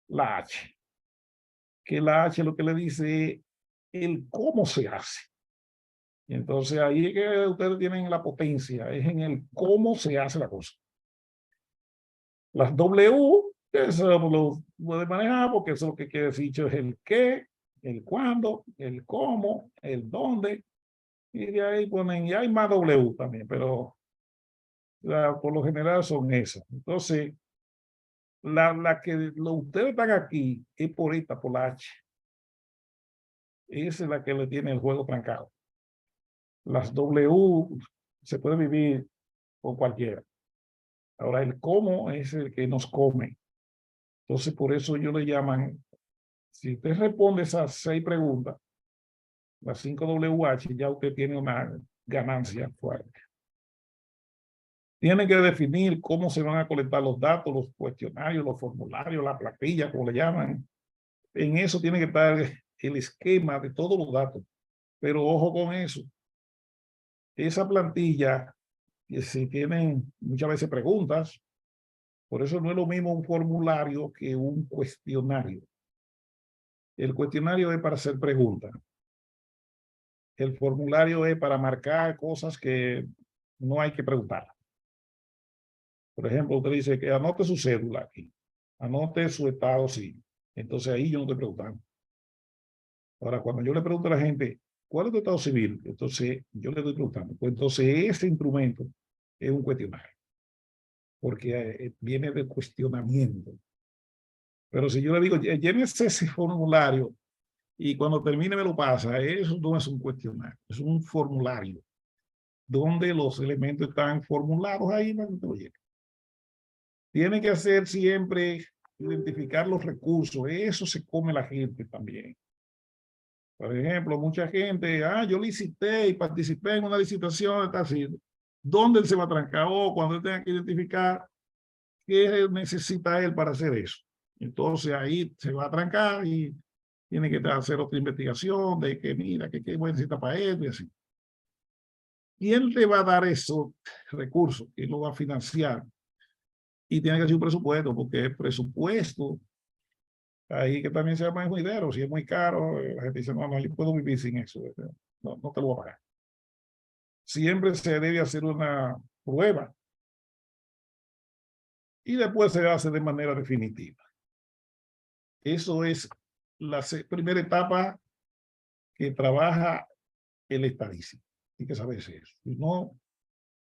la H. Que la H lo que le dice es el cómo se hace. Y entonces ahí es que ustedes tienen la potencia, es en el cómo se hace la cosa. Las W, eso lo puede manejar porque eso lo que quiere decir es el qué, el cuándo, el cómo, el dónde. Y de ahí ponen, y hay más W también, pero por lo general son esas. Entonces, la que ustedes están aquí es por esta, por la H. Esa es la que le tiene el juego trancado. Las W se puede vivir con cualquiera. Ahora, el cómo es el que nos come. Entonces, por eso ellos le llaman, si usted responde esas 6 preguntas, las 5 WH, ya usted tiene una ganancia fuerte. Tienen que definir cómo se van a colectar los datos, los cuestionarios, los formularios, la plantilla, como le llaman. En eso tiene que estar el esquema de todos los datos. Pero ojo con eso. Esa plantilla, si tienen muchas veces preguntas, por eso no es lo mismo un formulario que un cuestionario. El cuestionario es para hacer preguntas. El formulario es para marcar cosas que no hay que preguntar. Por ejemplo, usted dice que anote su cédula aquí, anote su estado civil. Entonces ahí yo no estoy preguntando. Ahora, cuando yo le pregunto a la gente, ¿cuál es tu estado civil? Entonces yo le estoy preguntando. Pues entonces ese instrumento es un cuestionario, porque viene de cuestionamiento. Pero si yo le digo, llénese ese formulario y cuando termine me lo pasa, eso no es un cuestionario, es un formulario donde los elementos están formulados ahí. Tiene que hacer siempre identificar los recursos. Eso se come la gente también. Por ejemplo, mucha gente, yo licité y participé en una licitación, está así. ¿Dónde él se va a trancar? O cuando él tenga que identificar qué necesita él para hacer eso. Entonces ahí se va a trancar y tiene que hacer otra investigación de que mira, que qué voy a necesitar para él y así. ¿Quién le va a dar esos recursos? ¿Quién lo va a financiar? Y tiene que ser un presupuesto, porque el presupuesto, ahí que también se llama muy dinero, si es muy caro, la gente dice, no, no, yo puedo vivir sin eso, no, no te lo voy a pagar. Siempre se debe hacer una prueba y después se hace de manera definitiva. Eso es la primera etapa que trabaja el estadístico. Hay que saberse eso. Si no,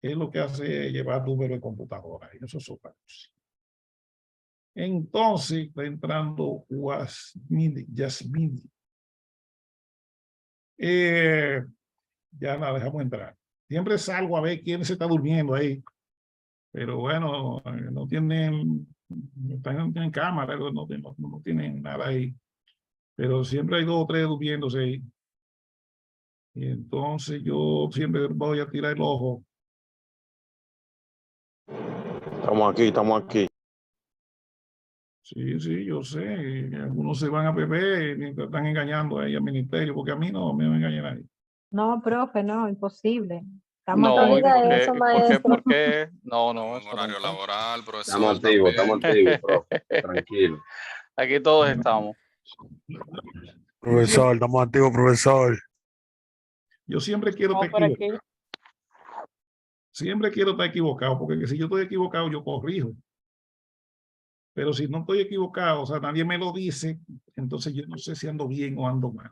es lo que hace llevar número de computadora. Y eso es otra cosa. Entonces, está entrando Yasmini. Ya la dejamos entrar. Siempre salgo a ver quién se está durmiendo ahí. Pero bueno, no tienen cámara, no tienen nada ahí. Pero siempre hay 2 o 3 durmiéndose ahí. Y entonces yo siempre voy a tirar el ojo. Estamos aquí, estamos aquí. Sí, sí, yo sé. Algunos se van a beber mientras están engañando ahí al ministerio, porque a mí no me engañan ahí. No, profe, no, imposible. Estamos No, aquí. ¿y por qué? eso, ¿Y por qué? maestro. ¿Por qué? No, no, Un eso horario nunca. laboral, Estamos profesor, activos, también. profe. Tranquilo. Aquí todos estamos. Profesor, Estamos activos, profesor. Yo siempre quiero estar Vamos por aquí. equivocado. Siempre quiero estar equivocado, porque si yo estoy equivocado, yo corrijo. Pero si no estoy equivocado, o sea, nadie me lo dice, entonces yo no sé si ando bien o ando mal.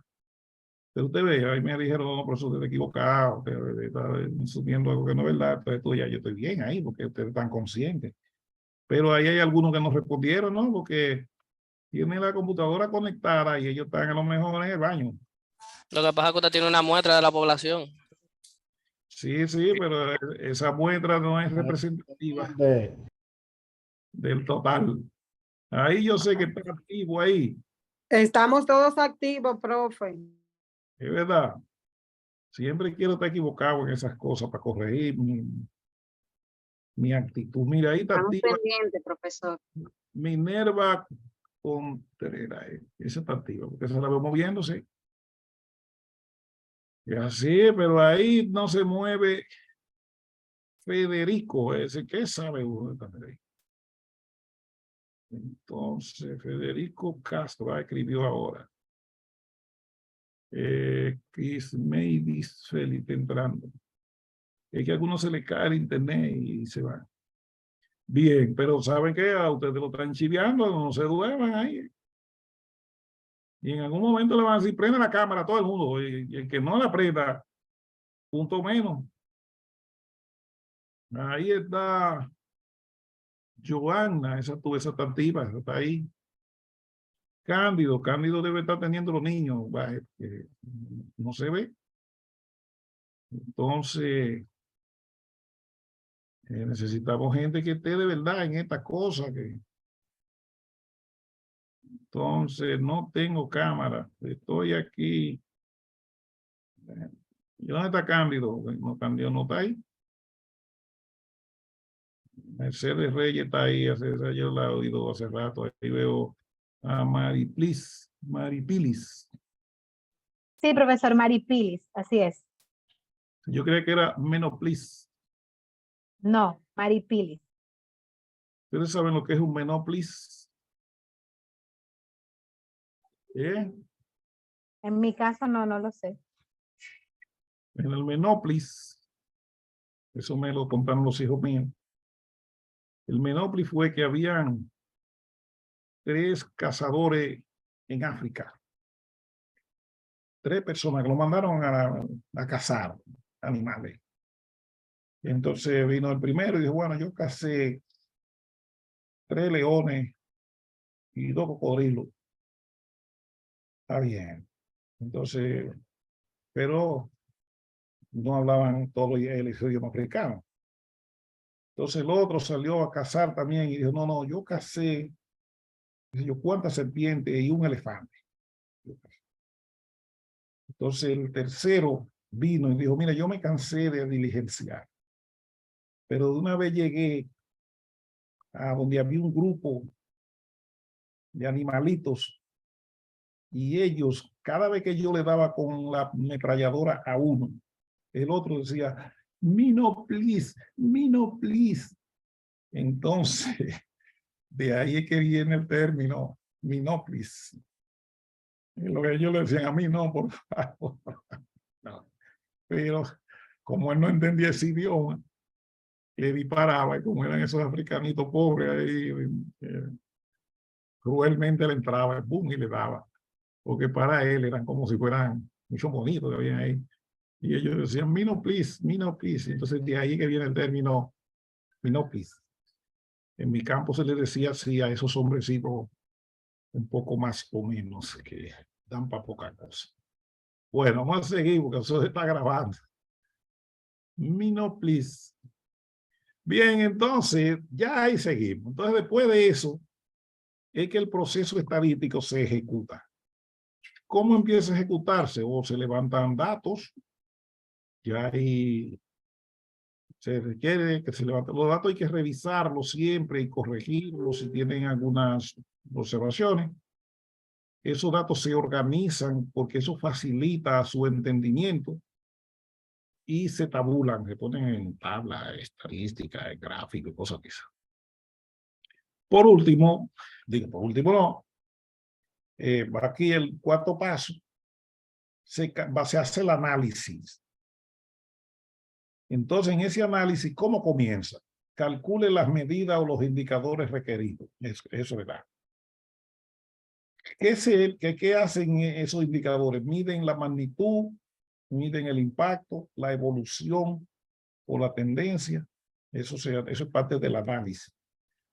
Pero usted ve, ahí me dijeron, no, profesor, usted está equivocado, usted está subiendo algo que no es verdad, entonces tú ya, yo estoy bien ahí, porque ustedes están conscientes. Pero ahí hay algunos que no respondieron, ¿no? Porque tienen la computadora conectada y ellos están a lo mejor en el baño. Lo que pasa es que usted tiene una muestra de la población. Sí, sí, pero esa muestra no es representativa del total. Ahí yo sé que está activo ahí, Estamos todos activos, profe. es verdad. Siempre quiero estar equivocado en esas cosas para corregir mi actitud. Mira, ahí está Estamos activa pendientes, profesor. Minerva Contreras. Esa está activa, porque esa la veo moviéndose. Es así, pero ahí no se mueve Federico, ese que sabe uno de Federico. Entonces, Federico Castro escribió ahora. Chris Mavis Felipe entrando. Es que a algunos se le cae el internet y se van. Bien, pero ¿saben qué? A ustedes lo están chiviando, no se duerman ahí. Y en algún momento le van a decir, prende la cámara a todo el mundo. Y el que no la prenda, punto menos. Ahí está Joanna, esa tantiva, está ahí. Cándido debe estar teniendo los niños, no se ve. Entonces, necesitamos gente que esté de verdad en esta cosa. Entonces, no tengo cámara, estoy aquí. ¿Y dónde está Cándido? No, Cándido no está ahí. Mercedes Reyes está ahí, yo la he oído hace rato. Ahí veo a Maripilis. Sí, profesor Maripilis, así es. Yo creía que era Menoplis. No, Maripilis. ¿Ustedes saben lo que es un Menoplis? ¿Eh? En mi caso no lo sé. En el Menoplis, eso me lo contaron los hijos míos. El Menoplis fue que habían 3 cazadores en África. 3 personas que lo mandaron a cazar animales. Y entonces vino el primero y dijo, bueno, yo cacé 3 leones y 2 cocodrilos. Está bien. Entonces, pero no hablaban todo el idioma africano. Entonces el otro salió a cazar también y dijo, no, yo cacé, yo, cuántas serpientes y un elefante. Entonces el tercero vino y dijo, mira, yo me cansé de diligenciar, pero de una vez llegué a donde había un grupo de animalitos y ellos, cada vez que yo le daba con la ametralladora a uno, el otro decía, me no please. Entonces, de ahí es que viene el término minoplis. Lo que ellos le decían a mí, no, por favor. No. Pero como él no entendía ese idioma, le disparaba, y como eran esos africanitos pobres ahí, cruelmente le entraba, boom, y le daba. Porque para él eran como si fueran muchos bonitos que habían ahí. Y ellos decían, me no please. Entonces de ahí que viene el término minoplis. En mi campo se le decía así a esos hombrecitos un poco más o menos que dan para poca cosa. Bueno, vamos a seguir porque eso se está grabando. Minoplis. Bien, entonces ya ahí seguimos. Entonces después de eso es que el proceso estadístico se ejecuta. ¿Cómo empieza a ejecutarse? O se levantan datos, ya ahí se requiere que se levanten los datos, hay que revisarlos siempre y corregirlos si tienen algunas observaciones. Esos datos se organizan porque eso facilita su entendimiento y se tabulan, se ponen en tabla estadística, en gráfico y cosas así. Por último no, va aquí el 4º paso, se hace el análisis. Entonces, en ese análisis, ¿cómo comienza? Calcule las medidas o los indicadores requeridos. Eso es verdad. ¿Qué hacen esos indicadores? Miden la magnitud, miden el impacto, la evolución o la tendencia. Eso es parte del análisis.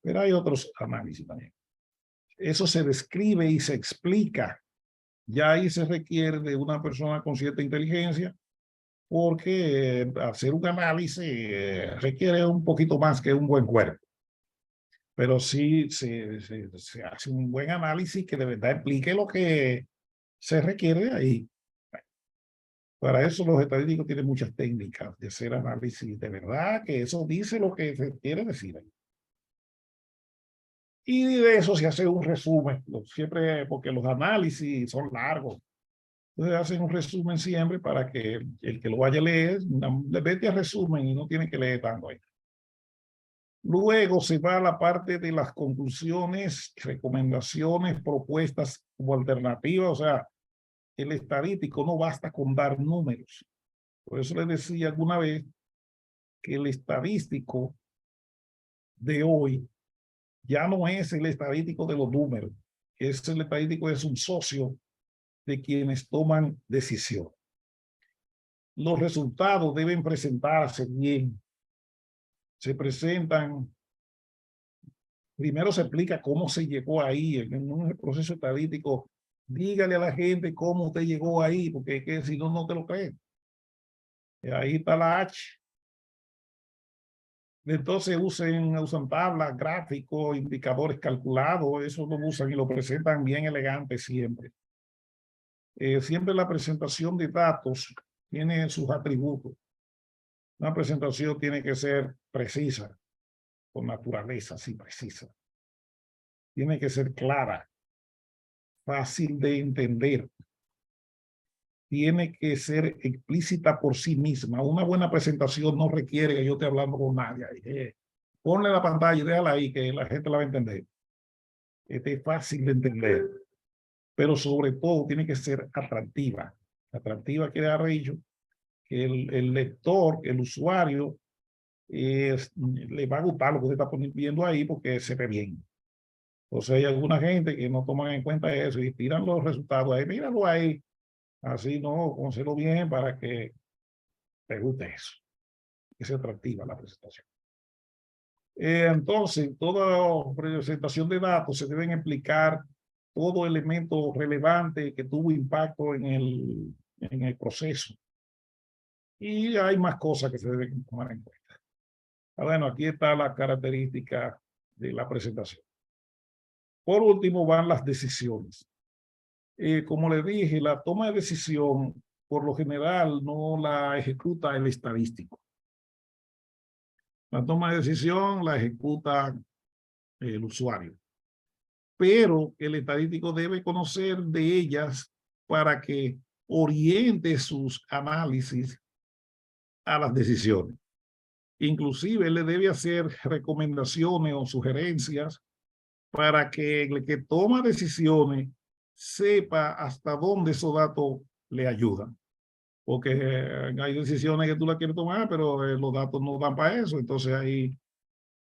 Pero hay otros análisis también. Eso se describe y se explica. Ya ahí se requiere de una persona con cierta inteligencia, porque hacer un análisis requiere un poquito más que un buen cuerpo. Pero sí se hace un buen análisis que de verdad explique lo que se requiere de ahí. Para eso los estadísticos tienen muchas técnicas de hacer análisis de verdad, que eso dice lo que se quiere decir ahí. Y de eso se hace un resumen, siempre porque los análisis son largos. Entonces hacen un resumen siempre para que el que lo vaya a leer, le vete a resumen y no tiene que leer tanto ahí. Luego se va a la parte de las conclusiones, recomendaciones, propuestas como alternativas, o sea, el estadístico no basta con dar números. Por eso les decía alguna vez que el estadístico de hoy ya no es el estadístico de los números. El estadístico es un socio de quienes toman decisión. Los resultados deben presentarse bien. Se presentan, primero se explica cómo se llegó ahí en un proceso estadístico. Dígale a la gente cómo usted llegó ahí, porque es que si no, no te lo creen. Y ahí está la H. Entonces usan tablas, gráficos, indicadores calculados, eso lo usan y lo presentan bien elegante siempre. Siempre la presentación de datos tiene sus atributos. Una presentación tiene que ser precisa, con naturaleza, sí, precisa. Tiene que ser clara, fácil de entender. Tiene que ser explícita por sí misma. Una buena presentación no requiere que yo esté hablando con nadie. Ponle la pantalla y déjala ahí que la gente la va a entender. Es fácil de entender. Pero sobre todo tiene que ser atractiva. Atractiva quiere decir que el lector, el usuario, le va a gustar lo que usted está viendo ahí porque se ve bien. Entonces hay alguna gente que no toman en cuenta eso y tiran los resultados ahí. Míralo ahí. Así no, pónselo bien para que te guste eso. Que sea atractiva la presentación. Entonces, toda presentación de datos se deben explicar todo elemento relevante que tuvo impacto en el proceso. Y hay más cosas que se deben tomar en cuenta. Bueno, aquí está la característica de la presentación. Por último van las decisiones. Como les dije, la toma de decisión por lo general no la ejecuta el estadístico. La toma de decisión la ejecuta el usuario. Pero el estadístico debe conocer de ellas para que oriente sus análisis a las decisiones. Inclusive le debe hacer recomendaciones o sugerencias para que el que toma decisiones sepa hasta dónde esos datos le ayudan. Porque hay decisiones que tú las quieres tomar, pero los datos no dan para eso. Entonces ahí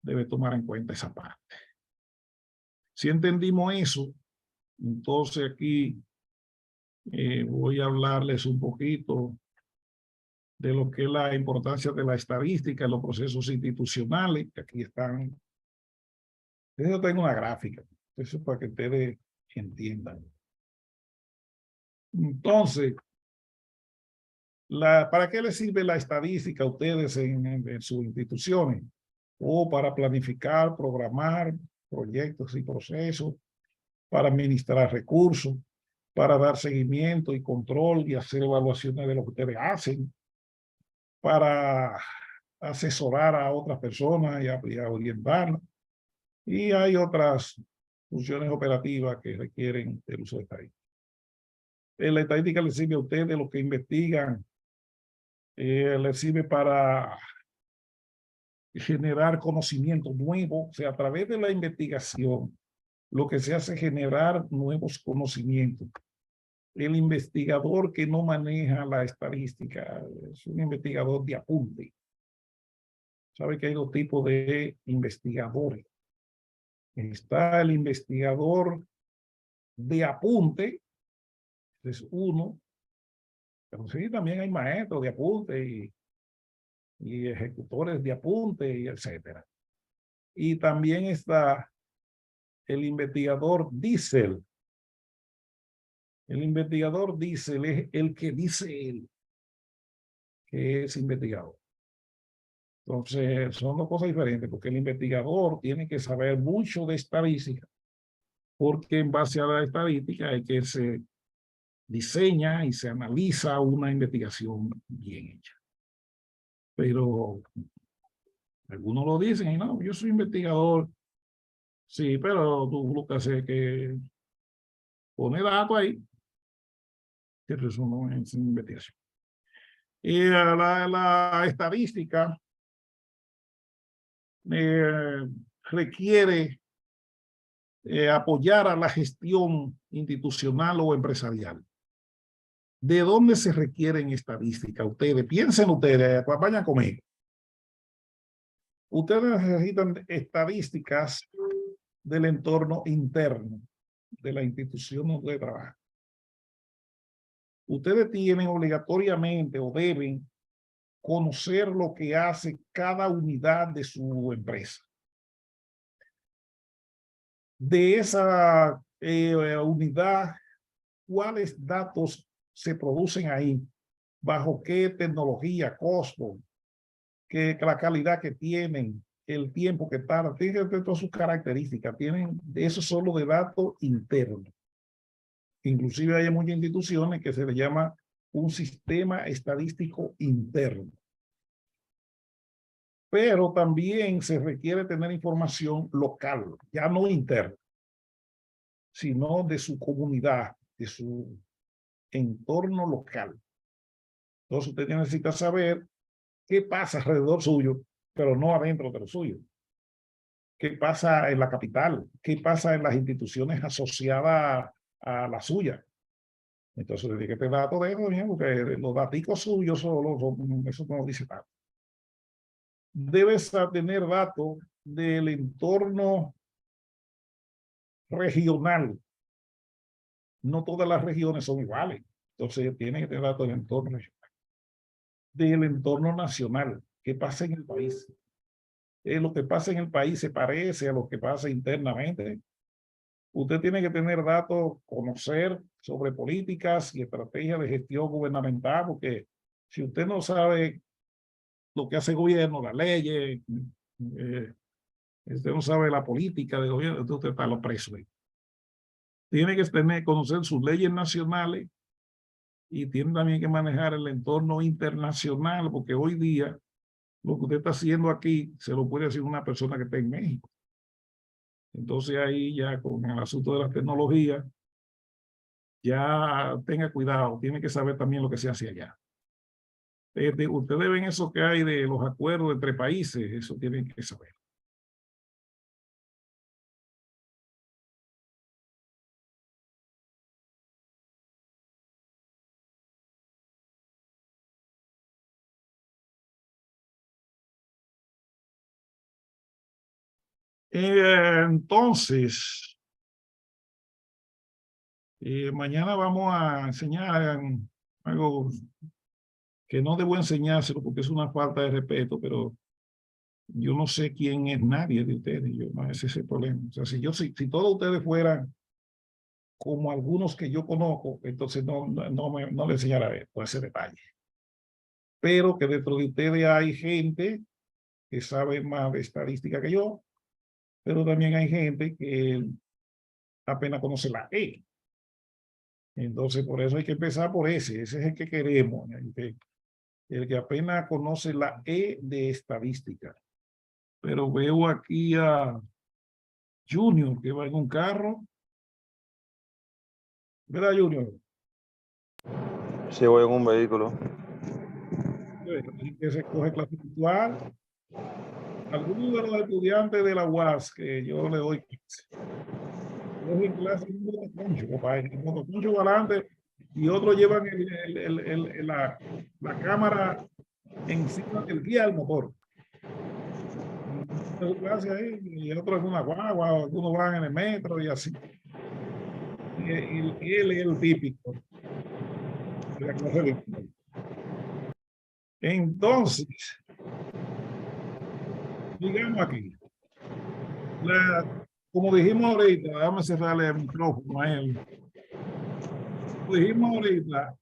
debe tomar en cuenta esa parte. Si entendimos eso, entonces aquí voy a hablarles un poquito de lo que es la importancia de la estadística en los procesos institucionales, que aquí están. Yo tengo una gráfica, eso es para que ustedes entiendan. Entonces, ¿para qué les sirve la estadística a ustedes en sus instituciones? O para planificar, programar proyectos y procesos, para administrar recursos, para dar seguimiento y control y hacer evaluaciones de lo que ustedes hacen, para asesorar a otras personas y a orientarlas. Y hay otras funciones operativas que requieren el uso de estadística. La estadística le sirve a ustedes, los que investigan, les sirve para generar conocimiento nuevo. O sea, a través de la investigación, lo que se hace es generar nuevos conocimientos. El investigador que no maneja la estadística es un investigador de apunte. Sabe que hay dos tipos de investigadores. Está el investigador de apunte, es uno, pero sí, también hay maestros de apunte y ejecutores de apunte y etcétera. Y también está el investigador diésel. El investigador diésel es el que dice él que es investigador. Entonces, son dos cosas diferentes, porque el investigador tiene que saber mucho de estadística, porque en base a la estadística es que se diseña y se analiza una investigación bien hecha. Pero algunos lo dicen y no, yo soy investigador. Sí, pero tú lo que haces es que pone datos ahí, que eso no es investigación. Y la estadística requiere apoyar a la gestión institucional o empresarial. ¿De dónde se requieren estadísticas? Ustedes, piensen ustedes, vayan conmigo. Ustedes necesitan estadísticas del entorno interno de la institución donde trabajan. Ustedes tienen obligatoriamente o deben conocer lo que hace cada unidad de su empresa. De esa unidad, ¿cuáles datos se producen ahí? ¿Bajo qué tecnología, costo? Que la calidad que tienen, el tiempo que tardan, tienen todas sus características, tienen eso solo de datos internos. Inclusive hay muchas instituciones que se le llama un sistema estadístico interno. Pero también se requiere tener información local, ya no interna, sino de su comunidad, de su entorno local. Entonces usted necesita saber qué pasa alrededor suyo, pero no adentro de lo suyo. ¿Qué pasa en la capital? ¿Qué pasa en las instituciones asociadas a la suya? Entonces, tiene que tener datos de eso, porque los datos suyos solo, eso no dice nada. Debes tener datos del entorno regional. No todas las regiones son iguales. Entonces, tiene que tener datos del entorno regional. Del entorno nacional. ¿Qué pasa en el país? Lo que pasa en el país se parece a lo que pasa internamente. Usted tiene que tener datos, conocer sobre políticas y estrategias de gestión gubernamental, porque si usted no sabe lo que hace el gobierno, las leyes, usted no sabe la política del gobierno, entonces usted está a lo preso. Tiene que conocer sus leyes nacionales y tiene también que manejar el entorno internacional, porque hoy día lo que usted está haciendo aquí se lo puede hacer una persona que está en México. Entonces ahí ya con el asunto de la tecnología, ya tenga cuidado, tiene que saber también lo que se hace allá. Ustedes ven eso que hay de los acuerdos entre países, eso tienen que saber. Entonces, mañana vamos a enseñar algo que no debo enseñárselo porque es una falta de respeto, pero yo no sé quién es nadie de ustedes. Ese es el problema. O sea, si todos ustedes fueran como algunos que yo conozco, entonces no le enseñaré por ese detalle. Pero que dentro de ustedes hay gente que sabe más de estadística que yo, pero también hay gente que apenas conoce la E. Entonces, por eso hay que empezar por ese es el que queremos, el que apenas conoce la E de estadística. Pero veo aquí a Junior que va en un carro. ¿Verdad, Junior? Sí, voy en un vehículo. Que se coge clase virtual. Algunos de los estudiantes de la UAS que yo le doy cogen clase en un motoconcho adelante y otros llevan la cámara encima del guía del motor. Clase ahí, y otros en una guagua, algunos van en el metro y así. Y él es el típico de la clase virtual. Entonces, digamos aquí, como dijimos ahorita, déjame cerrarle el micrófono a él. Como dijimos ahorita,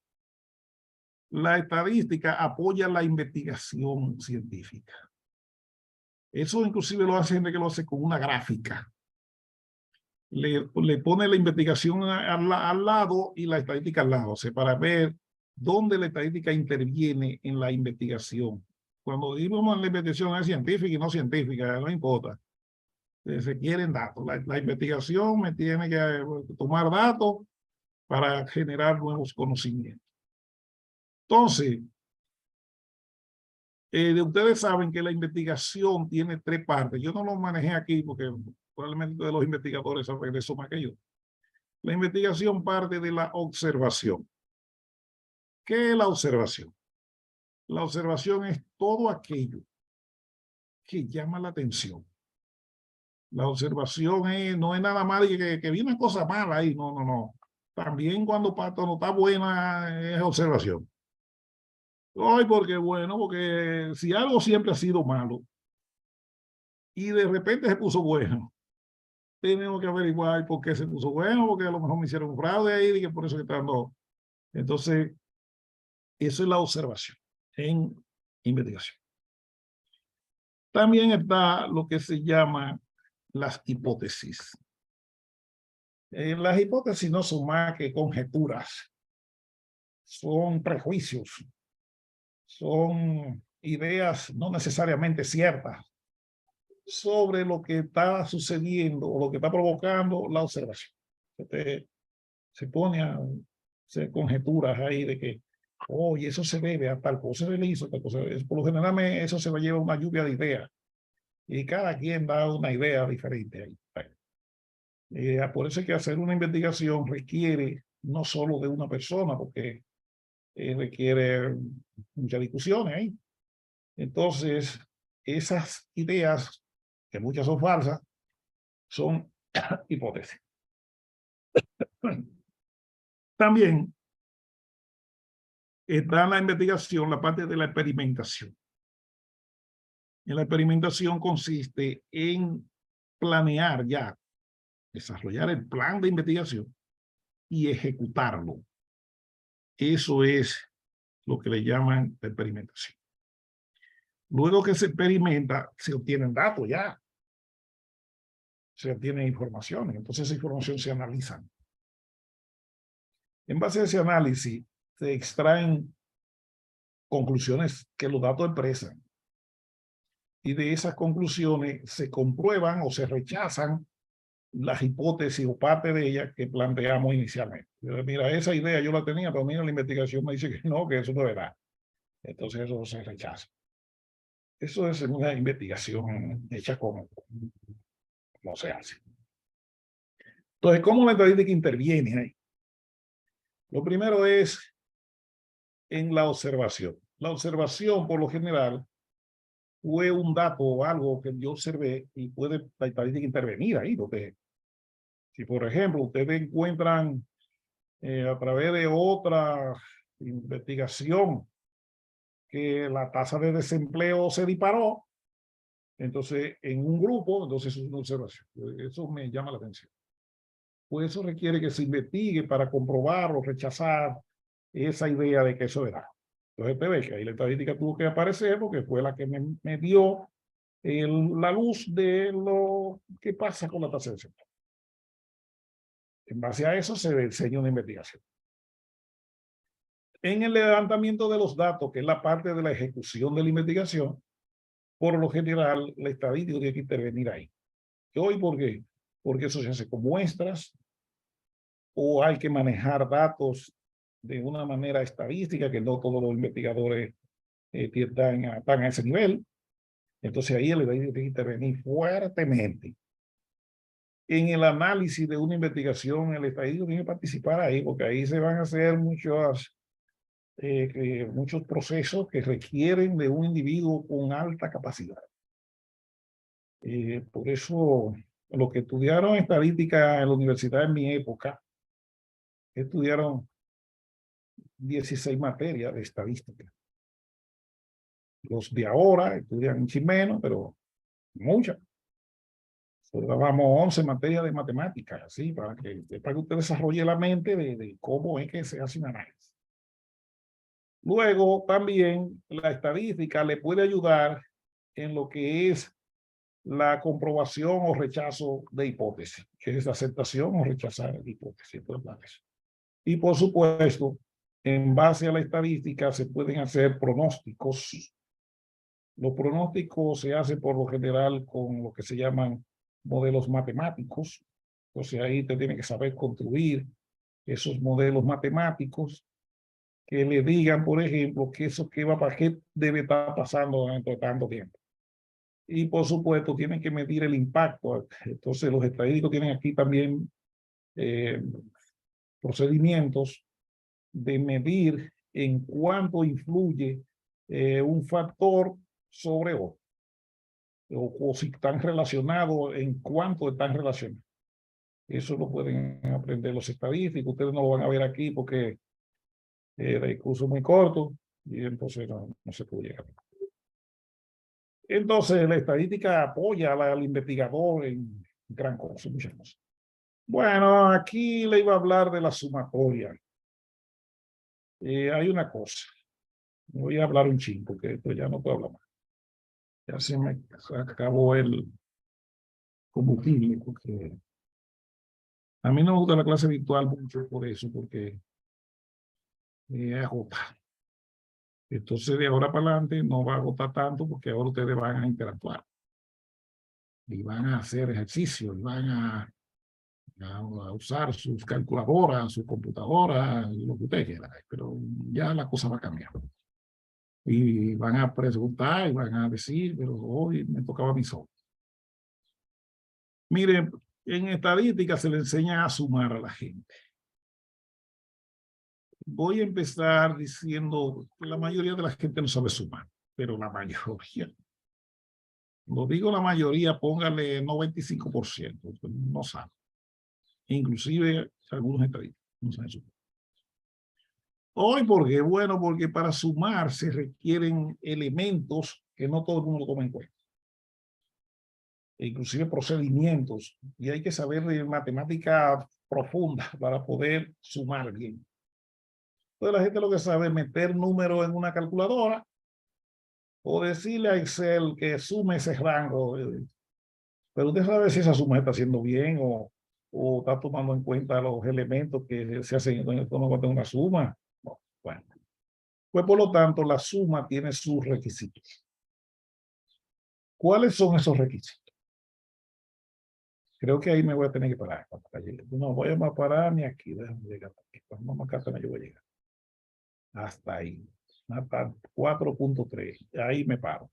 la estadística apoya la investigación científica. Eso inclusive lo hace gente que lo hace con una gráfica. Le pone la investigación al lado y la estadística al lado, o sea, para ver dónde la estadística interviene en la investigación. Cuando decimos la investigación es científica y no científica, no importa. Se quieren datos. La investigación me tiene que tomar datos para generar nuevos conocimientos. Entonces, ustedes saben que la investigación tiene tres partes. Yo no lo manejé aquí porque probablemente de los investigadores saben de eso más que yo. La investigación parte de la observación. ¿Qué es la observación? La observación es todo aquello que llama la atención. La observación no es nada más que vi una cosa mala ahí, no. También cuando no está buena es observación. Hoy porque bueno, porque si algo siempre ha sido malo y de repente se puso bueno, tenemos que averiguar por qué se puso bueno, porque a lo mejor me hicieron un fraude ahí y que por eso que está dando. Entonces, eso es la observación en investigación. También está lo que se llama las hipótesis. Las hipótesis no son más que conjeturas, son prejuicios, son ideas no necesariamente ciertas sobre lo que está sucediendo o lo que está provocando la observación. Se pone a hacer conjeturas ahí de que, oye, eso se debe a tal cosa, se le hizo tal cosa. Por lo general eso se va a llevar una lluvia de ideas y cada quien da una idea diferente ahí. Por eso es que hacer una investigación requiere no solo de una persona, porque requiere muchas discusiones ahí. Entonces, esas ideas, que muchas son falsas, son hipótesis. También está en la investigación la parte de la experimentación. Y la experimentación consiste en planear ya, desarrollar el plan de investigación y ejecutarlo. Eso es lo que le llaman la experimentación. Luego que se experimenta, se obtienen datos ya. Se obtienen informaciones. Entonces esa información se analiza. En base a ese análisis, se extraen conclusiones que los datos expresan. Y de esas conclusiones se comprueban o se rechazan las hipótesis o parte de ellas que planteamos inicialmente. Mira, esa idea yo la tenía, pero mira, la investigación me dice que no, que eso no es verdad. Entonces eso se rechaza. Eso es una investigación hecha como se hace. Entonces, ¿cómo la estadística interviene ahí? Lo primero es en la observación. La observación, por lo general, fue un dato o algo que yo observé y puede la estadística intervenir ahí. Porque si, por ejemplo, ustedes encuentran a través de otra investigación que la tasa de desempleo se disparó, entonces en un grupo, entonces es una observación. Eso me llama la atención. Pues eso requiere que se investigue para comprobar o rechazar esa idea de que eso es verdad. Entonces te ves que ahí la estadística tuvo que aparecer porque fue la que me dio la luz de lo que pasa con la tasa de desempleo. En base a eso se diseña una investigación. En el levantamiento de los datos, que es la parte de la ejecución de la investigación, por lo general la estadística tiene que intervenir ahí. ¿Hoy por qué? Porque eso se hace con muestras o hay que manejar datos de una manera estadística que no todos los investigadores están a ese nivel. Entonces ahí el estadístico tiene que intervenir fuertemente. En el análisis de una investigación, el estadístico tiene que participar ahí, porque ahí se van a hacer muchos procesos que requieren de un individuo con alta capacidad. Por eso, los que estudiaron estadística en la universidad en mi época, estudiaron 16 materias de estadística. Los de ahora estudian un menos, pero muchas. Dábamos 11 materias de matemáticas, así, para que usted desarrolle la mente de cómo es que se hace un análisis. Luego, también, la estadística le puede ayudar en lo que es la comprobación o rechazo de hipótesis, que es la aceptación o rechazar de hipótesis. Y, por supuesto, en base a la estadística se pueden hacer pronósticos. Los pronósticos se hacen por lo general con lo que se llaman modelos matemáticos. Entonces ahí te tiene que saber construir esos modelos matemáticos que le digan, por ejemplo, que eso que va para qué debe estar pasando dentro de tanto tiempo. Y por supuesto tienen que medir el impacto. Entonces los estadísticos tienen aquí también procedimientos de medir en cuánto influye un factor sobre otro, o si están relacionados, en cuánto están relacionados. Eso lo pueden aprender los estadísticos. Ustedes no lo van a ver aquí porque el curso es muy corto y entonces no se puede llegar. Entonces, la estadística apoya al investigador en gran cosa, muchas cosas. Bueno, aquí le iba a hablar de la sumatoria. Hay una cosa. Voy a hablar un chingo, porque esto ya no puedo hablar más. Ya se me acabó el combustible, porque a mí no me gusta la clase virtual mucho por eso, porque agota. Entonces, de ahora para adelante no va a agotar tanto, porque ahora ustedes van a interactuar. Y van a hacer ejercicio, y van a usar sus calculadoras, sus computadoras, lo que ustedes quieran. Pero ya la cosa va a cambiar. Y van a preguntar y van a decir, pero hoy me tocaba a mí solo. Miren, en estadística se le enseña a sumar a la gente. Voy a empezar diciendo que la mayoría de la gente no sabe sumar, pero la mayoría. Lo digo la mayoría, póngale 95%, no sabe. Inclusive algunos estadísticos no saben sumar. Hoy, ¿por qué? Bueno, porque para sumar se requieren elementos que no todo el mundo toma en cuenta. Inclusive procedimientos, y hay que saber de matemática profunda para poder sumar bien. Entonces la gente lo que sabe es meter números en una calculadora o decirle a Excel que sume ese rango. Pero usted sabe si esa suma está haciendo bien o está tomando en cuenta los elementos que se hacen cuando una suma. Bueno, pues por lo tanto la suma tiene sus requisitos. ¿Cuáles son esos requisitos? Creo que ahí me voy a tener que parar. No voy a parar ni aquí. Déjame llegar aquí. Vamos a acá, yo voy a llegar. Hasta ahí. Hasta 4.3. Ahí me paro.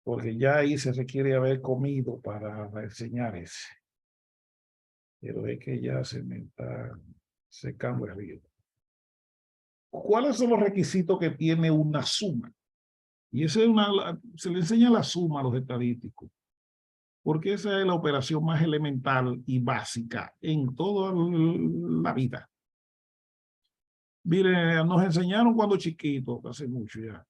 Porque ya ahí se requiere haber comido para enseñar ese. Pero es que ya se me está secando el río. ¿Cuáles son los requisitos que tiene una suma? Y esa es se le enseña la suma a los estadísticos. Porque esa es la operación más elemental y básica en toda la vida. Mire, nos enseñaron cuando chiquitos, hace mucho ya,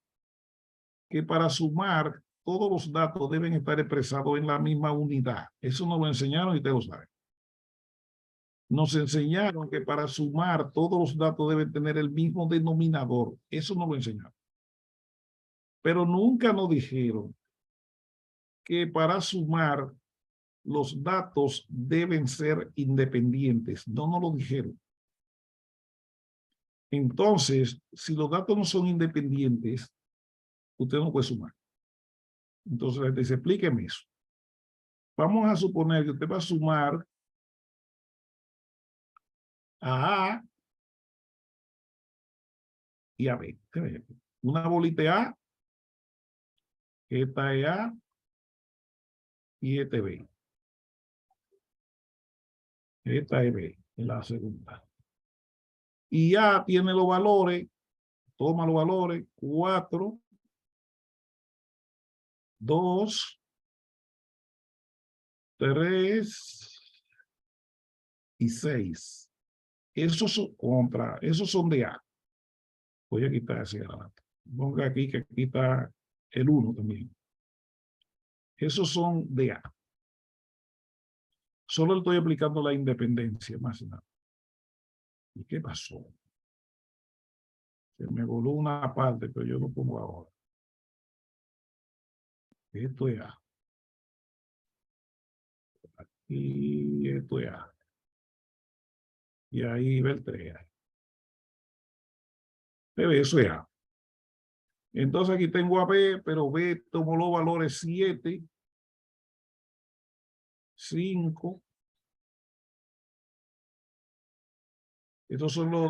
que para sumar todos los datos deben estar expresados en la misma unidad. Eso nos lo enseñaron y ustedes lo saben. Nos enseñaron que para sumar todos los datos deben tener el mismo denominador. Eso nos lo enseñaron. Pero nunca nos dijeron que para sumar los datos deben ser independientes. No nos lo dijeron. Entonces, si los datos no son independientes, usted no puede sumar. Entonces, les dice, explíqueme eso. Vamos a suponer que usted va a sumar a A y a B. Una bolita A, esta es A y esta es B. Esta es B, en la segunda. Y A tiene los valores, toma los valores, 4, 2, 3 y 6. Esos son de A. Voy a quitar ese garabato. Ponga aquí que aquí está el 1 también. Esos son de A. Solo estoy aplicando la independencia, más nada. ¿Y qué pasó? Se me voló una parte, pero yo lo pongo ahora. Esto es A. Y esto es A. Y ahí va el 3. Pero eso es A. Entonces aquí tengo a B, pero B tomó los valores 7, 5. Estos son lo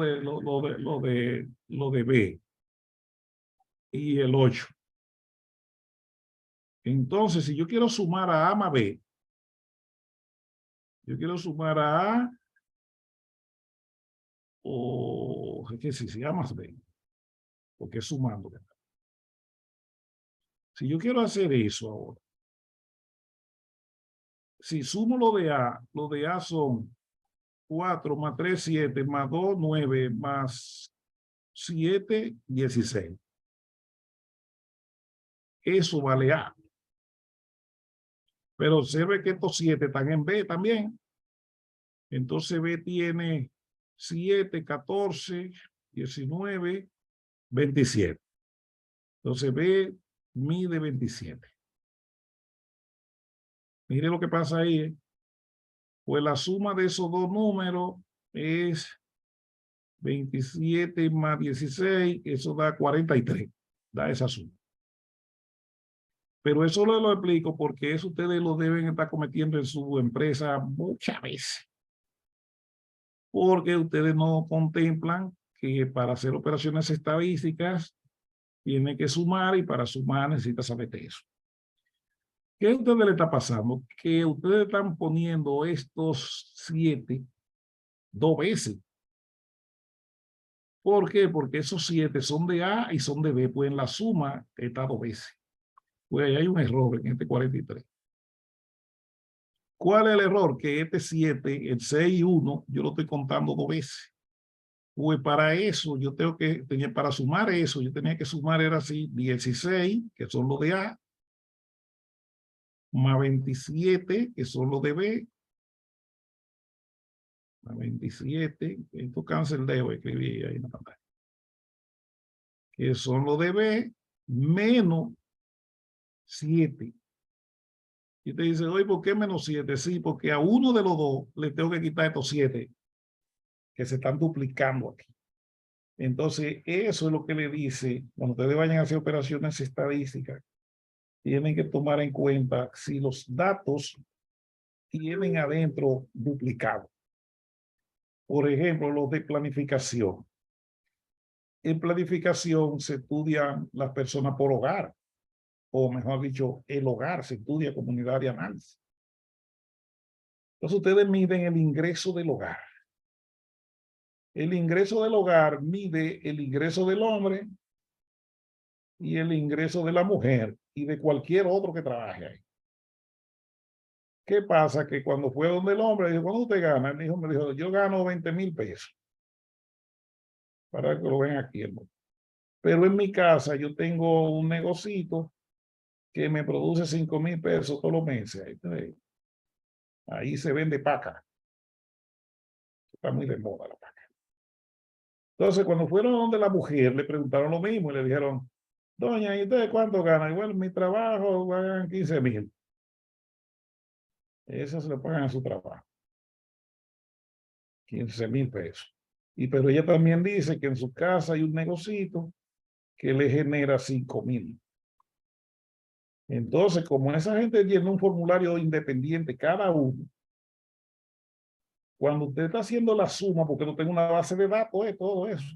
de B. Y el 8. Entonces, si yo quiero sumar a A más B, yo quiero sumar a A o es que si se llama B, porque es sumando. Si yo quiero hacer eso ahora, si sumo lo de A son 4 más 3, 7, más 2, 9, más 7, 16. Eso vale A. Pero observe que estos 7 están en B también. Entonces B tiene 7, 14, 19, 27. Entonces B mide 27. Mire lo que pasa ahí. Pues la suma de esos dos números es 27 más 16, eso da 43. Da esa suma. Pero eso lo explico porque eso ustedes lo deben estar cometiendo en su empresa muchas veces. Porque ustedes no contemplan que para hacer operaciones estadísticas tiene que sumar y para sumar necesita saber de eso. ¿Qué a ustedes le está pasando? Que ustedes están poniendo estos 7 2 veces. ¿Por qué? Porque esos 7 son de A y son de B, pues en la suma está 2 veces. Pues ahí hay un error en este 43. ¿Cuál es el error? Que este 7, el 6 y 1, yo lo estoy contando 2 veces. Pues para eso, yo tengo que, para sumar eso, yo tenía que sumar, era así, 16, que son los de A, más 27, que son los de B, más 27, esto cancel dejo, escribí ahí en la pantalla, que son los de B, menos 7. Y te dice, oye, ¿por qué menos 7? Sí, porque a uno de los dos le tengo que quitar estos 7 que se están duplicando aquí. Entonces, eso es lo que le dice, cuando ustedes vayan a hacer operaciones estadísticas, tienen que tomar en cuenta si los datos tienen adentro duplicados. Por ejemplo, los de planificación. En planificación se estudian las personas por hogar, o mejor dicho, el hogar se estudia comunidad de análisis. Entonces ustedes miden el ingreso del hogar. El ingreso del hogar mide el ingreso del hombre y el ingreso de la mujer y de cualquier otro que trabaje ahí. ¿Qué pasa? Que cuando fue donde el hombre, dijo, ¿cuánto usted gana? El hijo me dijo, yo gano 20,000 pesos. Para que lo vean aquí. Pero en mi casa yo tengo un negocito que me produce 5,000 pesos todos los meses. Ahí se vende paca. Está muy de moda la paca. Entonces, cuando fueron donde la mujer, le preguntaron lo mismo y le dijeron, doña, ¿y usted cuánto gana? Igual mi trabajo ganan 15,000. Eso se le pagan a su trabajo. 15,000 pesos. Pero ella también dice que en su casa hay un negocito que le genera 5,000. Entonces, como esa gente tiene un formulario independiente cada uno, cuando usted está haciendo la suma, porque no tengo una base de datos de todo eso,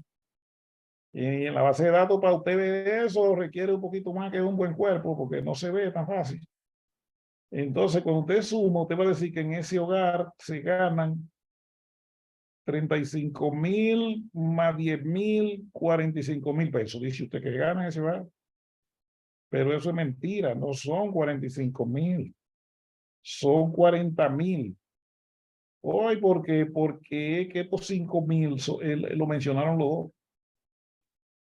y en la base de datos para usted ver eso requiere un poquito más que un buen cuerpo, porque no se ve tan fácil. Entonces, cuando usted suma, usted va a decir que en ese hogar se ganan 35,000 más 10,000, 45,000 pesos. Dice usted que gana ese hogar. Pero eso es mentira, no son 45,000, son 40,000. Hoy, ¿por qué? Porque es que estos 5,000 lo mencionaron los dos.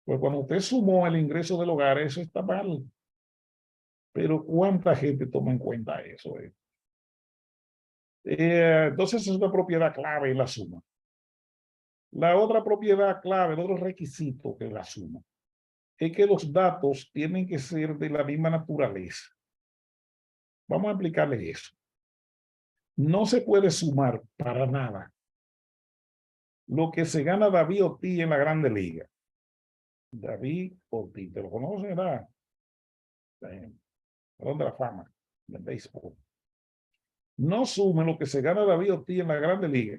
Pues cuando usted sumó el ingreso del hogar, eso está mal. Pero ¿cuánta gente toma en cuenta eso? Entonces es una propiedad clave en la suma. La otra propiedad clave, el otro requisito que la suma, es que los datos tienen que ser de la misma naturaleza. Vamos a explicarle eso. No se puede sumar para nada lo que se gana David Ortiz en la Grande Liga. David Ortiz, ¿te lo conoces? ¿Verdad? Salón de la Fama del béisbol. No sume lo que se gana David Ortiz en la Grande Liga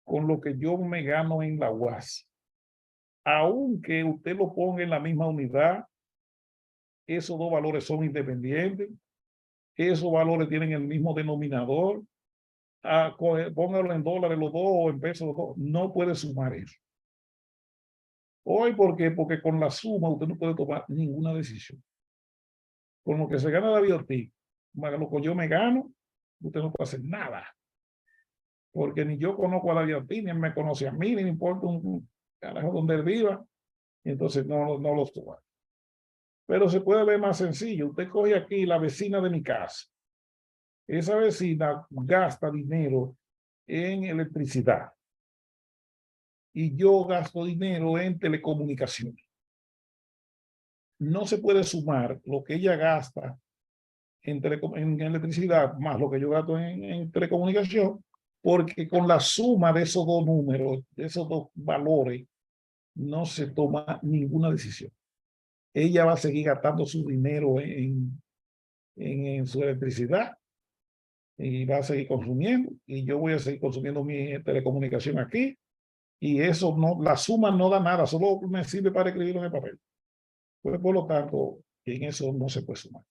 con lo que yo me gano en la UAS. Aunque usted lo ponga en la misma unidad, esos dos valores son independientes, esos valores tienen el mismo denominador, póngalo en dólares los dos o en pesos los dos. No puede sumar eso. Hoy, ¿por qué? Porque con la suma usted no puede tomar ninguna decisión. Con lo que se gana David Ortiz, más lo que yo me gano, usted no puede hacer nada. Porque ni yo conozco a David Ortiz, ni él me conoce a mí, ni me importa un carajo donde él viva. Y entonces no los toma. Pero se puede ver más sencillo. Usted coge aquí la vecina de mi casa. Esa vecina gasta dinero en electricidad. Y yo gasto dinero en telecomunicaciones. No se puede sumar lo que ella gasta en electricidad más lo que yo gasto en telecomunicación, porque con la suma de esos dos números, de esos dos valores, no se toma ninguna decisión. Ella va a seguir gastando su dinero en su electricidad y va a seguir consumiendo, y yo voy a seguir consumiendo mi telecomunicación aquí, y eso no, la suma no da nada, solo me sirve para escribirlo en el papel. Pues, por lo tanto, en eso no se puede sumar.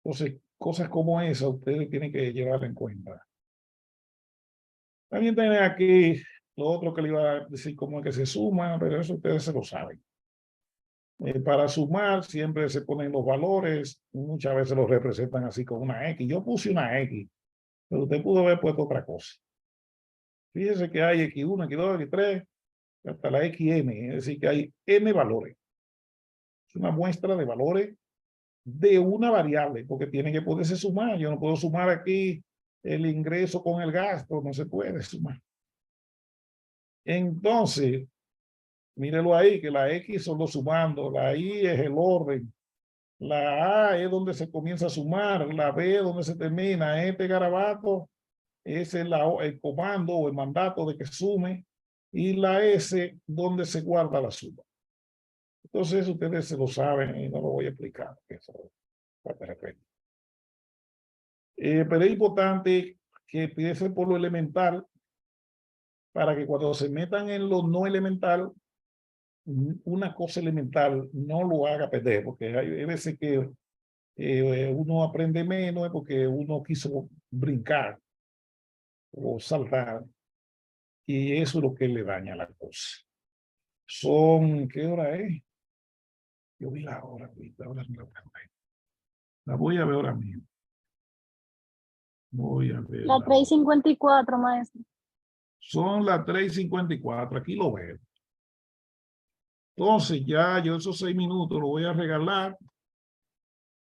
Entonces, cosas como esa ustedes tienen que llevar en cuenta. También tienen aquí lo otro que le iba a decir, cómo es que se suma, pero eso ustedes se lo saben. Para sumar siempre se ponen los valores, muchas veces los representan así con una X. Yo puse una X, pero usted pudo haber puesto otra cosa. Fíjese que hay X1, X2, X3, hasta la XN, es decir, que hay N valores. Es una muestra de valores de una variable, porque tiene que poderse sumar. Yo no puedo sumar aquí el ingreso con el gasto, no se puede sumar. Entonces, mírelo ahí, que la X son los sumandos, la Y es el orden, la A es donde se comienza a sumar, la B es donde se termina. Este garabato es el comando o el mandato de que sume, y la S donde se guarda la suma. Entonces ustedes se lo saben y no lo voy a explicar. Eso, de repente. Pero es importante que empiecen por lo elemental para que cuando se metan en lo no elemental, una cosa elemental no lo haga perder, porque hay veces que uno aprende menos porque uno quiso brincar o saltar, y eso es lo que le daña la cosa. ¿Qué hora es? Yo vi la hora, la voy a ver ahora mismo. Voy a ver. La 3:54, maestro. Son las 3:54, aquí lo veo. Entonces ya yo esos 6 minutos los voy a regalar.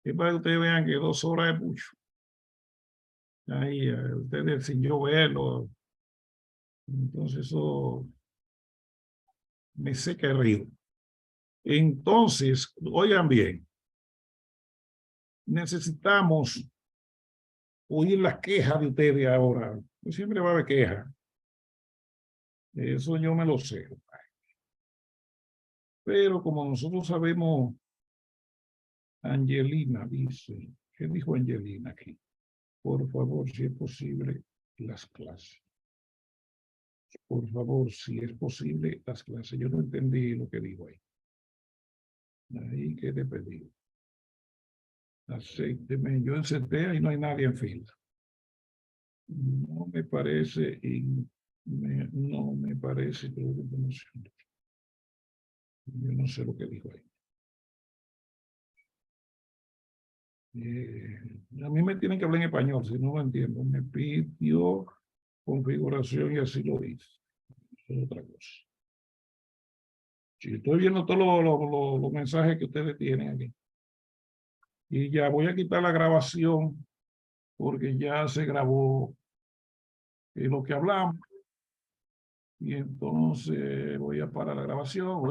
Es para que ustedes vean que 2 horas es mucho. Ahí, ustedes sin yo verlo. Entonces eso me seca el río. Entonces, oigan bien. Necesitamos oír las quejas de ustedes ahora. Siempre va a haber quejas. Eso yo me lo sé. Pero como nosotros sabemos, Angelina dice, ¿qué dijo Angelina aquí? Por favor, si es posible, las clases. Por favor, si es posible, las clases. Yo no entendí lo que dijo ahí. Ahí que te pedí. Acépteme. Yo encenté y no hay nadie en fila. No me parece, no me parece que yo no sé lo que dijo ahí. A mí me tienen que hablar en español, si no lo entiendo. Me pidió configuración y así lo hice. Eso es otra cosa. Sí, estoy viendo todos los mensajes que ustedes tienen aquí. Y ya voy a quitar la grabación porque ya se grabó lo que hablamos. Y entonces voy a parar la grabación.